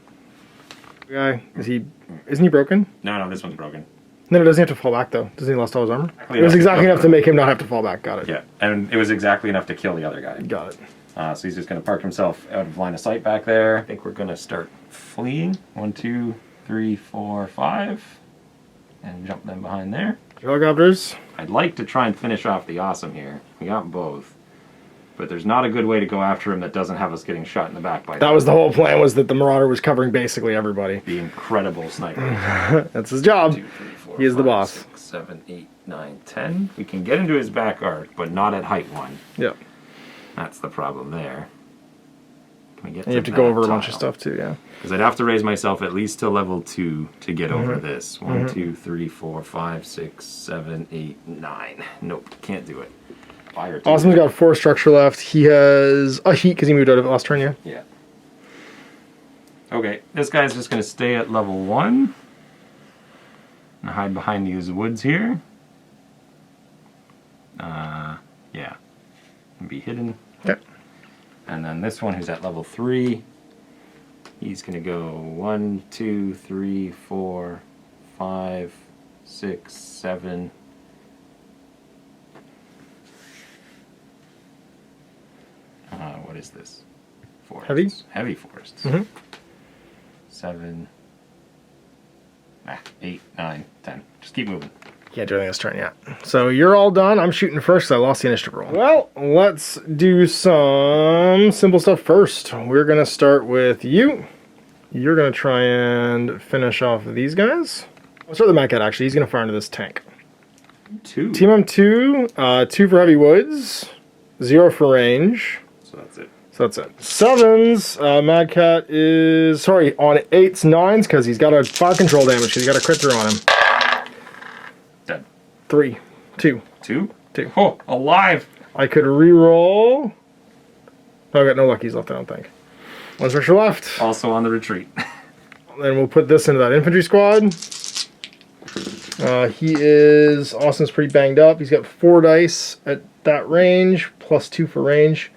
Speaker 1: Guy, isn't he broken?
Speaker 2: No, this one's broken.
Speaker 1: No, doesn't he have to fall back though? Doesn't he lost all his armor?
Speaker 2: Exactly
Speaker 1: It was
Speaker 2: enough
Speaker 1: exactly
Speaker 2: to
Speaker 1: enough to make him not have to fall back. Got it.
Speaker 2: Yeah, and it was exactly enough to kill the other guy.
Speaker 1: Got it.
Speaker 2: So he's just going to park himself out of line of sight back there. I think we're going to start fleeing. 1, 2, 3, 4, 5. And jump them behind there.
Speaker 1: Helicopters.
Speaker 2: I'd like to try and finish off the awesome here. We got both. But there's not a good way to go after him that doesn't have us getting shot in the back by
Speaker 1: That was the whole plan, was that the Marauder was covering basically everybody.
Speaker 2: the incredible sniper.
Speaker 1: That's his job.
Speaker 2: 2, 3, 4,
Speaker 1: He is the
Speaker 2: 5,
Speaker 1: boss.
Speaker 2: 6, 7, 8, 9, 10. We can get into his back arc, but not at height 1.
Speaker 1: Yep.
Speaker 2: That's the problem there. Can we get
Speaker 1: And you have to go over a bunch of stuff too, yeah.
Speaker 2: Because I'd have to raise myself at least to level 2 to get over this. 1, 2, 3, 4, 5, 6, 7, 8, 9. Nope, can't do it. Fire 2.
Speaker 1: Awesome's got 4 structure left. He has a heat because he moved out of it last turn, yeah.
Speaker 2: Yeah. Okay, this guy's just going to stay at level 1. And hide behind these woods here. Yeah. And be hidden.
Speaker 1: Okay.
Speaker 2: And then this one who's at level 3, he's going to go 1, 2, 3, 4, 5, 6, 7. What is this? Forests.
Speaker 1: Heavy?
Speaker 2: Heavy forests. 7, 8, 9, 10. Just keep moving.
Speaker 1: Can't do anything this turn yet. So you're all done. I'm shooting first because I lost the initiative roll. Well, let's do some simple stuff first. We're going to start with you. You're going to try and finish off these guys. I'll start with the Mad Cat, actually. He's going to fire into this tank.
Speaker 2: 2.
Speaker 1: Team M2, 2 for heavy woods, 0 for range.
Speaker 2: So that's it.
Speaker 1: So that's it. 7s, Mad Cat is, sorry, on 8s, 9s, because he's got a fire control damage, because he's got a crit through on him.
Speaker 2: Dead.
Speaker 1: 3, 2.
Speaker 2: 2?
Speaker 1: 2.
Speaker 2: Oh, alive!
Speaker 1: I could re-roll. Oh, I got no luckies left, I don't think. 1 structure left.
Speaker 2: Also on the retreat.
Speaker 1: Then we'll put this into that infantry squad. He is, Austin's pretty banged up. He's got 4 dice at that range, +2 for range,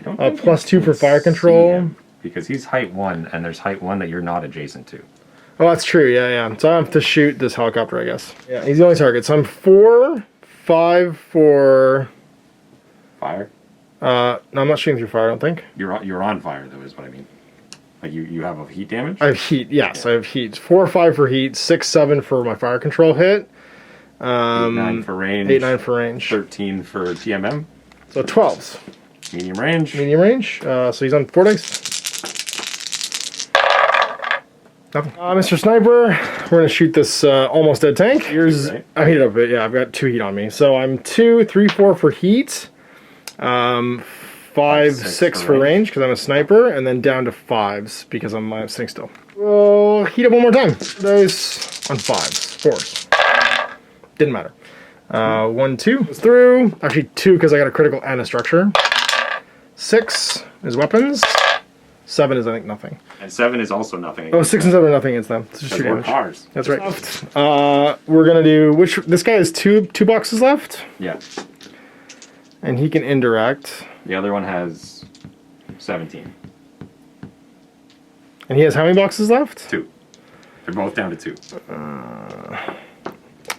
Speaker 1: +2 for fire control.
Speaker 2: Because he's height 1, and there's height 1 that you're not adjacent to.
Speaker 1: Oh, that's true, yeah. So I have to shoot this helicopter, I guess. Yeah, he's the only target. So I'm 4, 5 for...
Speaker 2: Fire?
Speaker 1: No, I'm not shooting through fire, I don't think.
Speaker 2: You're on fire, though, is what I mean. Like, you have a heat damage?
Speaker 1: I have heat, yes, yeah. I have heat. 4 or 5 for heat, 6, 7 for my fire control hit.
Speaker 2: 8, 9 for range.
Speaker 1: 8, 9 for range.
Speaker 2: 13 for TMM.
Speaker 1: So 12s.
Speaker 2: Medium range.
Speaker 1: Medium range. So he's on 4 dice. Nothing. Mr. Sniper, we're going to shoot this almost dead tank. Here's,
Speaker 2: right.
Speaker 1: I heated up a bit, yeah, I've got 2 heat on me. So I'm 2, 3, 4 for heat. 5, 6 for range because I'm a sniper, and then down to 5s because I'm sitting still. We'll heat up one more time. Dice on 5s, 4s. Didn't matter. 1, 2 goes through. Actually 2 because I got a critical and a structure. 6 is weapons. 7 is, I think, nothing.
Speaker 2: And 7 is also nothing.
Speaker 1: Oh, 6 and 7 are nothing against them. It's just 2 damage.
Speaker 2: Cars.
Speaker 1: That's right. We're gonna do this guy has two boxes left.
Speaker 2: Yeah.
Speaker 1: And he can indirect.
Speaker 2: The other one has 17.
Speaker 1: And he has how many boxes left? 2.
Speaker 2: They're both down to 2.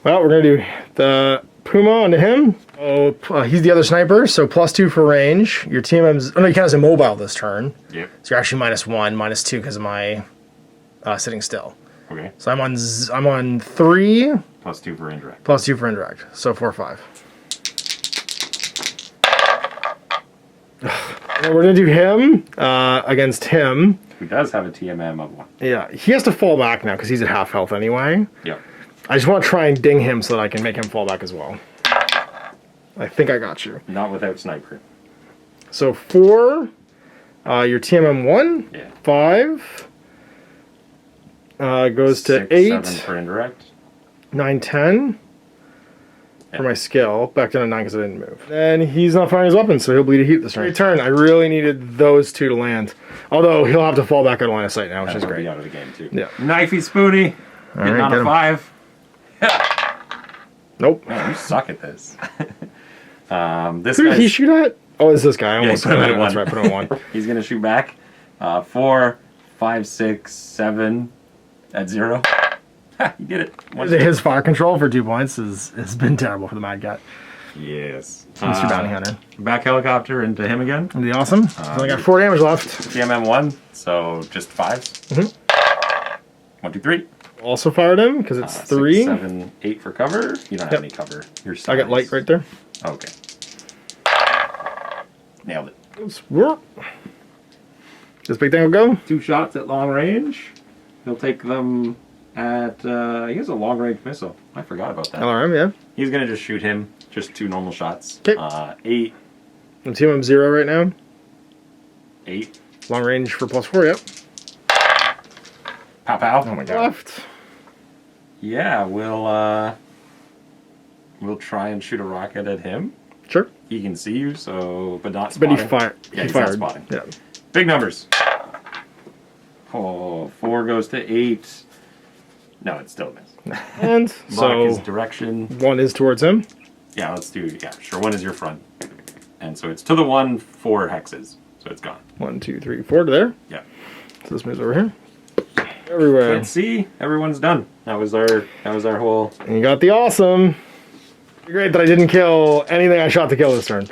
Speaker 1: Well, we're gonna do the Puma onto him. Oh, he's the other sniper, so +2 for range. Your TMM's, oh no, you count as immobile this turn.
Speaker 2: Yep.
Speaker 1: So you're actually -1, -2 because of my sitting still.
Speaker 2: Okay.
Speaker 1: So I'm on 3.
Speaker 2: +2 for indirect.
Speaker 1: +2 for indirect. So 4, 5. And we're gonna do him against him.
Speaker 2: Who does have a TMM of 1.
Speaker 1: Yeah, he has to fall back now because he's at half health anyway.
Speaker 2: Yep.
Speaker 1: I just want to try and ding him so that I can make him fall back as well. I think I got you.
Speaker 2: Not without sniper.
Speaker 1: So 4, your TMM 1,
Speaker 2: Yeah.
Speaker 1: 5, goes to
Speaker 2: 6,
Speaker 1: 8,
Speaker 2: 7 for indirect.
Speaker 1: 9, 10, for my skill. Back down to 9 because I didn't move. And he's not firing his weapons, so he'll bleed a heat this turn. I really needed those 2 to land. Although he'll have to fall back out of line of sight now, which is great.
Speaker 2: Be out of the game too.
Speaker 1: Yeah.
Speaker 2: Knifey Spoony. Getting on a 5.
Speaker 1: Nope.
Speaker 2: Man, you suck at this. This
Speaker 1: Who did he shoot at? Oh, it's this guy. I almost
Speaker 2: put him at 1.
Speaker 1: That's right, put him at 1.
Speaker 2: He's gonna shoot back. 4, 5, 6, 7 at 0. You did it.
Speaker 1: His fire control for 2 points has been terrible for the Mad Cat.
Speaker 2: Yes.
Speaker 1: Mr. Bounty Hunter.
Speaker 2: Back helicopter into him again.
Speaker 1: Isn't he awesome? So I got 4 damage left.
Speaker 2: TMM 1, so just 5s. 1, 2, 3.
Speaker 1: Also fired him because it's 3.
Speaker 2: 6, 7, 8 for cover. You don't have any cover. You're
Speaker 1: I got light right there.
Speaker 2: Okay. Nailed it.
Speaker 1: This big thing will go.
Speaker 2: 2 shots at long range. He'll take them at, he has a long range missile. I forgot about that.
Speaker 1: LRM, yeah.
Speaker 2: He's going to just shoot him. Just 2 normal shots.
Speaker 1: Okay.
Speaker 2: 8.
Speaker 1: I'm team 0 right now.
Speaker 2: 8.
Speaker 1: Long range for +4, yep.
Speaker 2: Pow pow.
Speaker 1: Oh my god. Left.
Speaker 2: Yeah, we'll try and shoot a rocket at him.
Speaker 1: Sure.
Speaker 2: He can see you, so but not spotting.
Speaker 1: But he fired.
Speaker 2: Yeah,
Speaker 1: he's
Speaker 2: fired. Not spotting.
Speaker 1: Yeah.
Speaker 2: Big numbers. Oh, 4 goes to 8. No, it's still a miss.
Speaker 1: And so
Speaker 2: his direction.
Speaker 1: 1 is towards him.
Speaker 2: Yeah, let's do. Yeah, sure. 1 is your front, and so it's to the 1, 4 hexes, so it's gone.
Speaker 1: 1, 2, 3, 4 to there.
Speaker 2: Yeah.
Speaker 1: So this moves over here. Everywhere.
Speaker 2: Let's see. Everyone's done. That was our whole.
Speaker 1: And you got the awesome. Great that I didn't kill anything I shot to kill this turn.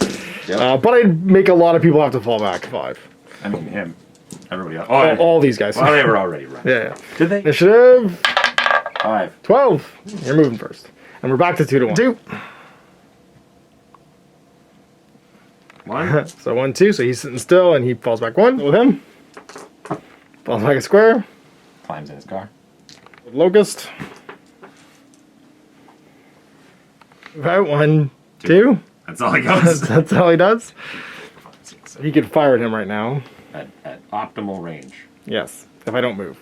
Speaker 2: Yep.
Speaker 1: But I'd make a lot of people have to fall back. 5.
Speaker 2: I mean him. Everybody else.
Speaker 1: Oh, all these guys.
Speaker 2: Well, they were already running.
Speaker 1: Yeah.
Speaker 2: Did they?
Speaker 1: Initiative.
Speaker 2: 5.
Speaker 1: 12. You're moving first. And we're back to 2 to 1. 2.
Speaker 2: 1.
Speaker 1: So 1, 2. So he's sitting still and he falls back 1 with him. Falls back a square.
Speaker 2: Climbs in his car.
Speaker 1: With Locust. About 1, 2.
Speaker 2: That's all he goes.
Speaker 1: That's all he does.
Speaker 2: 5, 6, 7.
Speaker 1: He could fire at him right now.
Speaker 2: At optimal range.
Speaker 1: Yes, if I don't move.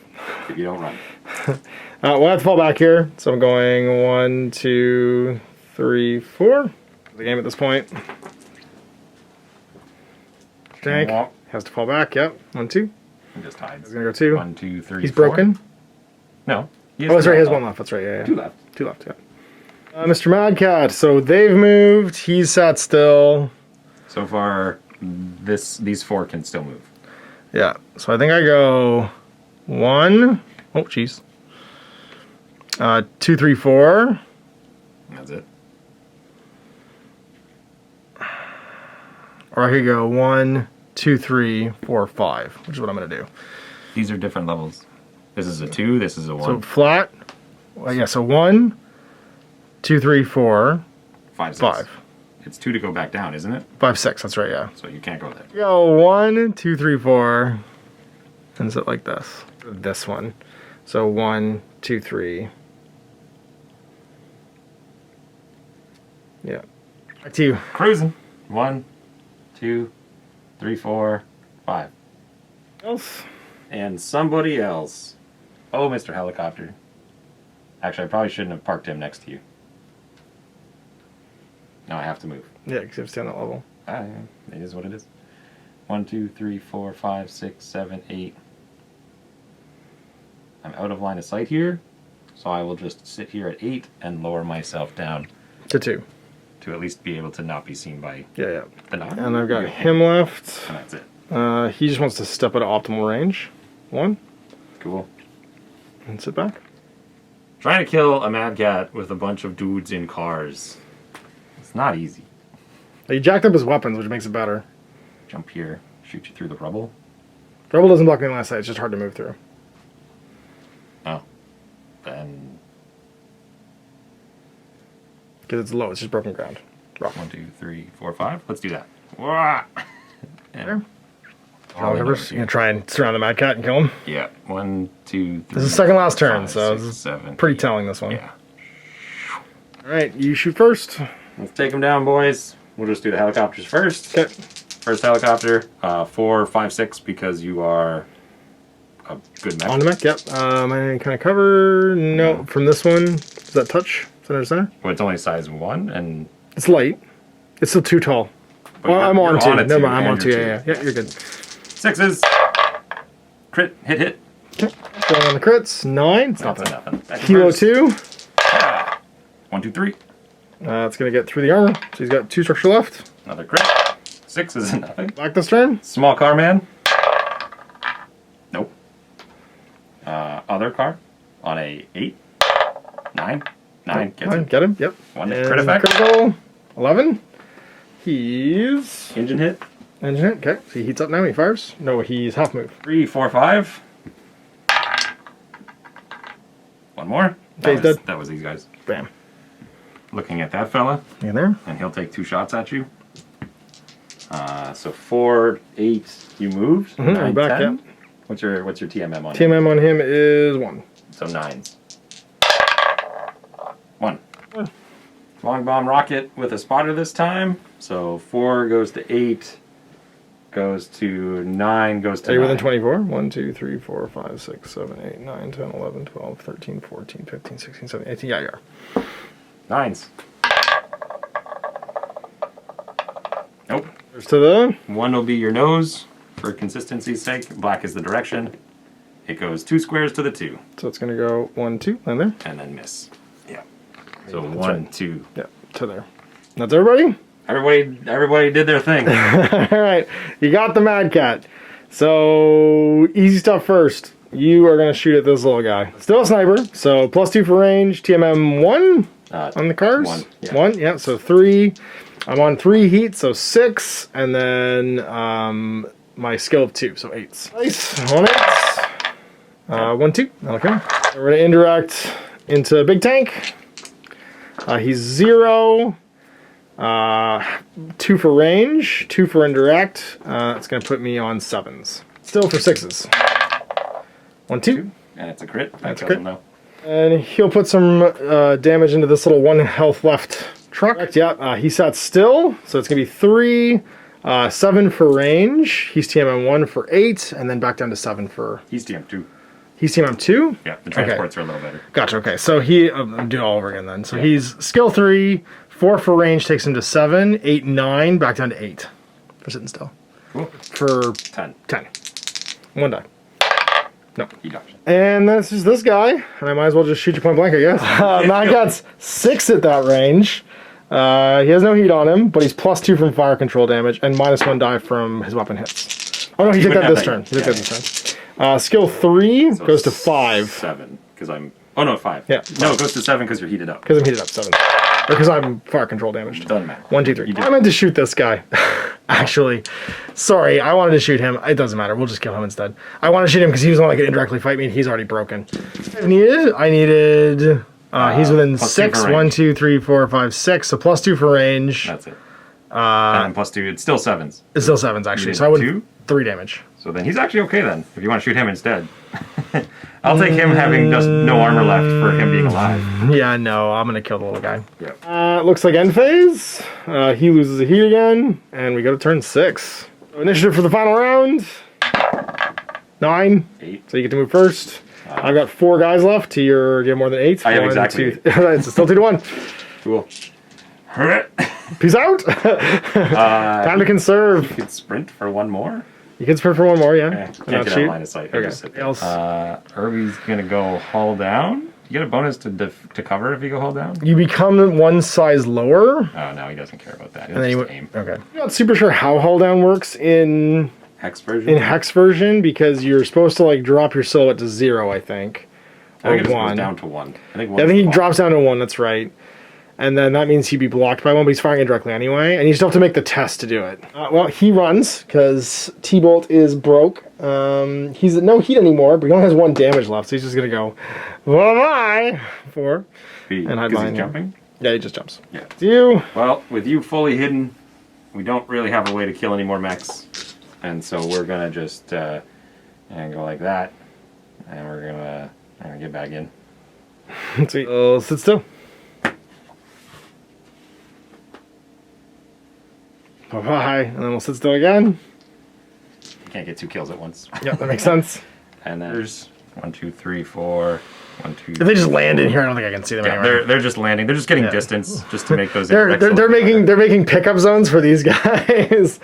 Speaker 2: If you don't run.
Speaker 1: We'll have to fall back here. So I'm going 1, 2, 3, 4. The game at this point. Tank has to fall back. Yep. 1, 2.
Speaker 2: He just hides.
Speaker 1: He's gonna go 2.
Speaker 2: 1, 2, 3.
Speaker 1: He's
Speaker 2: 4.
Speaker 1: broken.
Speaker 2: No.
Speaker 1: Oh, that's right. He has 1 left. That's right. Yeah.
Speaker 2: 2 left.
Speaker 1: 2 left. Yeah. Mr. Mad Cat. So they've moved. He's sat still.
Speaker 2: So far, these 4 can still move.
Speaker 1: Yeah. So I think I go 1. Oh, jeez. 2, 3, 4.
Speaker 2: That's it.
Speaker 1: Or I could go 1, 2, 3, 4, 5, which is what I'm going to do.
Speaker 2: These are different levels. This is a 2, this is a 1.
Speaker 1: So flat. Well, yeah, so 1, 2, 3, 4,
Speaker 2: 5, 6.
Speaker 1: 5.
Speaker 2: It's 2 to go back down, isn't it?
Speaker 1: 5, 6, that's right, yeah.
Speaker 2: So you can't go there.
Speaker 1: Go 1, 2, 3, 4, and sit like this. This one. So 1, 2, 3. Yeah. Back to you.
Speaker 2: Cruising. 1, 2, 3, 4, 5.
Speaker 1: Else?
Speaker 2: And somebody else. Oh, Mr. Helicopter. Actually, I probably shouldn't have parked him next to you. No, I have to move.
Speaker 1: Yeah, because you have to stay on that level.
Speaker 2: It is what it is. 1, 2, 3, 4, 5, 6, 7, 8. I'm out of line of sight here, so I will just sit here at 8 and lower myself down
Speaker 1: To 2.
Speaker 2: to at least be able to not be seen by
Speaker 1: Yeah.
Speaker 2: the knock.
Speaker 1: And I've got him left.
Speaker 2: And that's it.
Speaker 1: He just wants to step at optimal range. 1.
Speaker 2: Cool.
Speaker 1: And sit back.
Speaker 2: Trying to kill a Mad Cat with a bunch of dudes in cars. It's not easy.
Speaker 1: He jacked up his weapons, which makes it better.
Speaker 2: Jump here, shoot you through the rubble.
Speaker 1: Rebel doesn't block me on the last side, it's just hard to move through.
Speaker 2: Oh. Then
Speaker 1: Because it's low, it's just broken ground. Rough.
Speaker 2: 1, 2, 3, 4, 5. Let's do that. Wah!
Speaker 1: There.
Speaker 2: All we know
Speaker 1: You're
Speaker 2: is
Speaker 1: gonna try and surround the Mad Cat and kill him.
Speaker 2: Yeah. 1, 2, 3.
Speaker 1: This is the second last turn,
Speaker 2: 5,
Speaker 1: so
Speaker 2: 6,
Speaker 1: this is
Speaker 2: 7,
Speaker 1: pretty
Speaker 2: 8.
Speaker 1: telling, this one.
Speaker 2: Yeah.
Speaker 1: Alright, you shoot first.
Speaker 2: Let's take them down, boys. We'll just do the helicopters first.
Speaker 1: Okay.
Speaker 2: First helicopter, 4, 5, 6, because you are a good mech.
Speaker 1: On the mech, yep. Any kind of cover? No. From this one, does that touch? Center.
Speaker 2: Well, it's only size 1, and
Speaker 1: It's light. It's still too tall. Well, I'm on 2. Never mind, I'm on 2. Yeah, you're good.
Speaker 2: 6s. Crit, hit.
Speaker 1: Okay. Going on the crits. 9. It's not
Speaker 2: That's nothing.
Speaker 1: Kilo 2.
Speaker 2: 1, 2, 3.
Speaker 1: It's going to get through the armor. So he's got 2 structure left.
Speaker 2: Another crit. 6 is nothing.
Speaker 1: Black this turn.
Speaker 2: Small car man. Nope. Other car on a 8. 9. 9. Gets it.
Speaker 1: Get him. Yep.
Speaker 2: 1 crit effect.
Speaker 1: Critical. 11. He's...
Speaker 2: Engine hit.
Speaker 1: Engine hit. Okay. So he heats up now. He fires. No, he's half move.
Speaker 2: 3, 4, 5. 1 more.
Speaker 1: Okay, he's dead.
Speaker 2: That was these guys.
Speaker 1: Bam.
Speaker 2: Looking at that fella.
Speaker 1: In there.
Speaker 2: And he'll take 2 shots at you. So 4, 8. You moved. 9,
Speaker 1: back,
Speaker 2: 10.
Speaker 1: yeah.
Speaker 2: What's your TMM on him?
Speaker 1: TMM on him is 1.
Speaker 2: So 9s. 1. Long bomb rocket with a spotter this time. So 4 goes to 8, goes to 9, goes to 9.
Speaker 1: Are you within 24? 1, 2, 3, 4, 5, 6, 7, 8, 9, 10, 11, 12, 13, 14, 15, 16, 17, 18. Yeah, you are.
Speaker 2: 9s. Nope.
Speaker 1: There's to the...
Speaker 2: 1 will be your nose for consistency's sake. Black is the direction. It goes 2 squares to the 2.
Speaker 1: So it's going to go 1, 2, land there.
Speaker 2: And then miss. Yeah. So
Speaker 1: That's
Speaker 2: 1,
Speaker 1: right.
Speaker 2: 2.
Speaker 1: Yeah, to there. That's everybody?
Speaker 2: Everybody did their thing.
Speaker 1: All right, you got the Mad Cat. So easy stuff first. You are going to shoot at this little guy. Still a sniper, so +2 for range. TMM 1 on the cars.
Speaker 2: 1. Yeah.
Speaker 1: 1, yeah. So 3. I'm on 3 heat, so 6, and then my skill of 2, so 8s. Nice. On it. 1, 2. Okay. We're going to indirect into big tank. He's 0. 2 for range, 2 for indirect. It's going to put me on 7s. Still for 6s. 1, 2.
Speaker 2: And it's a crit.
Speaker 1: That's a crit. And he'll put some damage into this little 1 health left truck. Yeah, he sat still, so it's going to be 3. 7 for range. He's TMM 1 for 8, and then back down to 7 for...
Speaker 2: He's TM 2.
Speaker 1: He's TMM 2?
Speaker 2: Yeah, the transports are a little better.
Speaker 1: Gotcha, okay. So he... do it all over again then. So he's skill 3, 4 for range takes him to 7, 8, 9, back down to 8 for sitting still.
Speaker 2: Cool.
Speaker 1: For
Speaker 2: 10.
Speaker 1: 10. 1 die. Nope.
Speaker 2: He dodged.
Speaker 1: And that's just this guy, and I might as well just shoot you point blank, I guess. Mad Cat's 6 at that range. He has no heat on him, but he's +2 from fire control damage and -1 die from his weapon hits. Oh no, he took that this turn. He took that this turn. Skill 3 goes to 5.
Speaker 2: 7, because I'm... Oh no, 5.
Speaker 1: Yeah.
Speaker 2: No, it goes to 7 because you're heated up.
Speaker 1: Because I'm heated up, 7. Or because I'm fire control damaged.
Speaker 2: Doesn't matter.
Speaker 1: 1, 2, 3. I meant to shoot this guy. Actually, sorry, I wanted to shoot him. It doesn't matter. We'll just kill him instead. I wanted to shoot him because he was the one that could indirectly fight me, and he's already broken. I needed... he's within 6. 1, 2, 3, 4, 5, 6. So +2 for range.
Speaker 2: That's it. And then +2, it's still 7s.
Speaker 1: It's still 7s, actually.
Speaker 2: did
Speaker 1: So I would
Speaker 2: 2?
Speaker 1: 3 damage.
Speaker 2: So then he's actually okay then, if you want to shoot him instead. I'll take him having just no armor left for him being alive.
Speaker 1: Yeah, no, I'm going to kill the little guy.
Speaker 2: Yep.
Speaker 1: Looks like end phase. He loses a heat again, and we go to turn 6. So initiative for the final round. 9.
Speaker 2: 8.
Speaker 1: So you get to move first. I've got 4 guys left. Do you have more than 8?
Speaker 2: I have exactly
Speaker 1: 2. It's still 2 to 1.
Speaker 2: Cool.
Speaker 1: Peace out. Time to conserve.
Speaker 2: You could sprint for 1 more.
Speaker 1: You can sprint for 1 more, yeah.
Speaker 2: Okay. Can't get out of line of sight.
Speaker 1: Okay.
Speaker 2: Just sit there. Herbie's gonna go hull down. You get a bonus to cover if you go hull down.
Speaker 1: You become 1 size lower.
Speaker 2: Oh no, he doesn't care about that. He'll
Speaker 1: And then
Speaker 2: just aim.
Speaker 1: Okay. I'm not super sure how hull down works in
Speaker 2: Hex version.
Speaker 1: Hex version because you're supposed to like drop your silhouette to 0, I think.
Speaker 2: I think it
Speaker 1: Or
Speaker 2: just goes
Speaker 1: 1.
Speaker 2: down to 1. I think
Speaker 1: Yeah, I think he drops down to 1. That's right. And then that means he'd be blocked by 1, but he's firing indirectly anyway. And you still have to make the test to do it. Well, he runs, because T-Bolt is broke. He's at no heat anymore, but he only has 1 damage left, so he's just going to go, bye-bye, 4. And hide behind him.
Speaker 2: Jumping?
Speaker 1: Yeah, he just jumps.
Speaker 2: Yeah.
Speaker 1: It's you.
Speaker 2: Well, with you fully hidden, we don't really have a way to kill any more mechs. And so we're going to just and go like that. And we're going to get back in.
Speaker 1: Let's see. Sit still. Bye-bye, and then we'll sit still again.
Speaker 2: You can't get 2 kills at once.
Speaker 1: Yep, that makes sense.
Speaker 2: And then there's 1, 2, 3, 4. 1, 2.
Speaker 1: If they just land in here, I don't think I can see them anywhere.
Speaker 2: They're just landing. They're just getting distance just to make those.
Speaker 1: They're making pickup zones for these guys.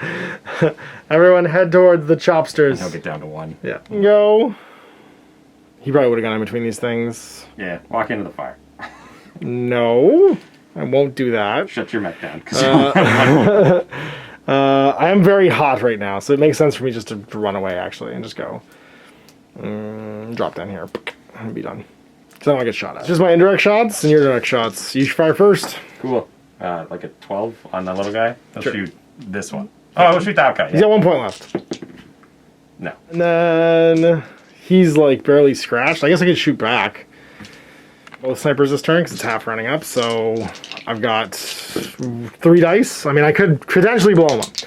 Speaker 1: Everyone head towards the chopsters.
Speaker 2: And he'll get down to 1.
Speaker 1: Yeah. Go. He probably would have gone in between these things.
Speaker 2: Yeah. Walk into the fire.
Speaker 1: No, I won't do that.
Speaker 2: Shut your mech down.
Speaker 1: I am very hot right now, so it makes sense for me just to run away, actually, and just go. Drop down here and be done. Because I don't want to get shot at. Just my indirect shots and your direct shots. You fire first.
Speaker 2: Cool. Like a 12 on that little guy. I'll shoot this one. Oh, we'll shoot that guy. Yeah.
Speaker 1: He's got 1 point left.
Speaker 2: No.
Speaker 1: And then he's like barely scratched. I guess I could shoot back. Both snipers this turn because it's half running up. So I've got 3 dice. I mean, I could potentially blow him up.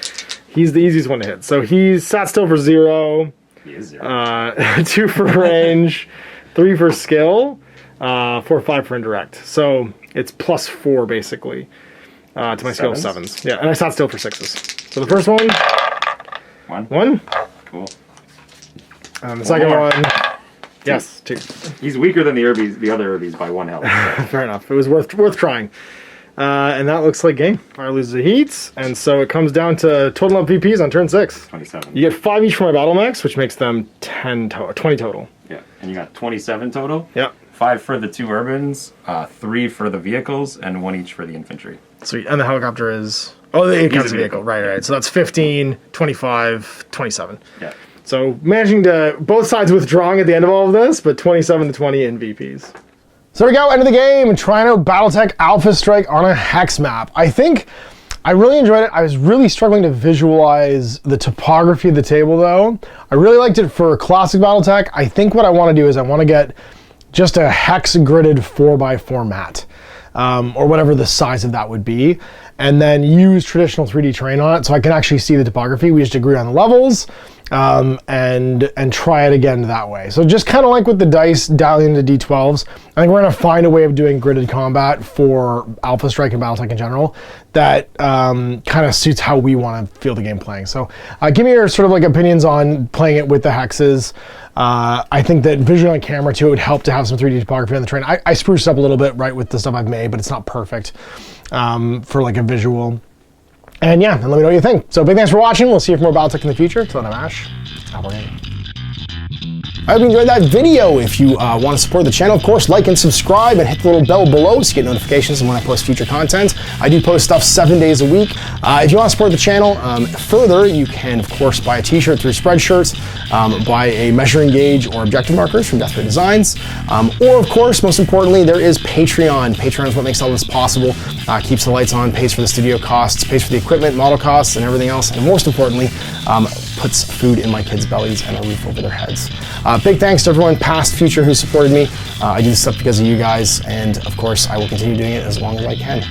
Speaker 1: He's the easiest one to hit. So he's sat still for 0.
Speaker 2: He is 0.
Speaker 1: 2 for range, 3 for skill, 4, 5 for indirect. So it's +4 basically to my skill of 7s. Yeah, and I sat still for 6s. So the first one. 1.
Speaker 2: Cool.
Speaker 1: The second one. Yes, 2.
Speaker 2: He's weaker than the other Irbies by 1 health. So.
Speaker 1: Fair enough. It was worth trying. And that looks like game. Fire loses the heat, and so it comes down to total up VPs on turn 6.
Speaker 2: 27.
Speaker 1: You get 5 each for my battle mechs, which makes them 20 total.
Speaker 2: Yeah, and you got 27 total.
Speaker 1: Yeah.
Speaker 2: 5 for the 2 urbans, 3 for the vehicles, and 1 each for the infantry.
Speaker 1: Sweet. And the helicopter is... Oh, the counts the vehicle. Right. So that's 15, 25, 27.
Speaker 2: Yeah.
Speaker 1: So managing to... Both sides withdrawing at the end of all of this, but 27 to 20 in VPs. So there we go, end of the game. Trying out Battletech Alpha Strike on a Hex map. I think I really enjoyed it. I was really struggling to visualize the topography of the table though. I really liked it for classic Battletech. I think what I want to do is I want to get just a hex gridded 4x4 mat. Or whatever the size of that would be, and then use traditional 3D terrain on it so I can actually see the topography. We just agree on the levels and try it again that way. So just kind of like with the dice dialing into D12s, I think we're going to find a way of doing gridded combat for Alpha Strike and Battletech in general that kind of suits how we want to feel the game playing. So give me your sort of like opinions on playing it with the hexes. I think that visually on camera too, it would help to have some 3D topography on the terrain. I spruced up a little bit, right, with the stuff I've made, but it's not perfect for like a visual. And yeah, and let me know what you think. So big thanks for watching. We'll see you for more Battletech in the future. Till then, I'm Ash. Have a good day. I hope you enjoyed that video. If you want to support the channel, of course, like and subscribe and hit the little bell below to get notifications when I post future content. I do post stuff 7 days a week. If you want to support the channel further, you can, of course, buy a t-shirt through Spreadshirts, buy a measuring gauge or objective markers from Desperate Designs, or, of course, most importantly, there is Patreon. Patreon is what makes all this possible, keeps the lights on, pays for the studio costs, pays for the equipment, model costs, and everything else, and most importantly, puts food in my kids' bellies and a roof over their heads. Big thanks to everyone, past, future, who supported me. I do this stuff because of you guys, and of course, I will continue doing it as long as I can.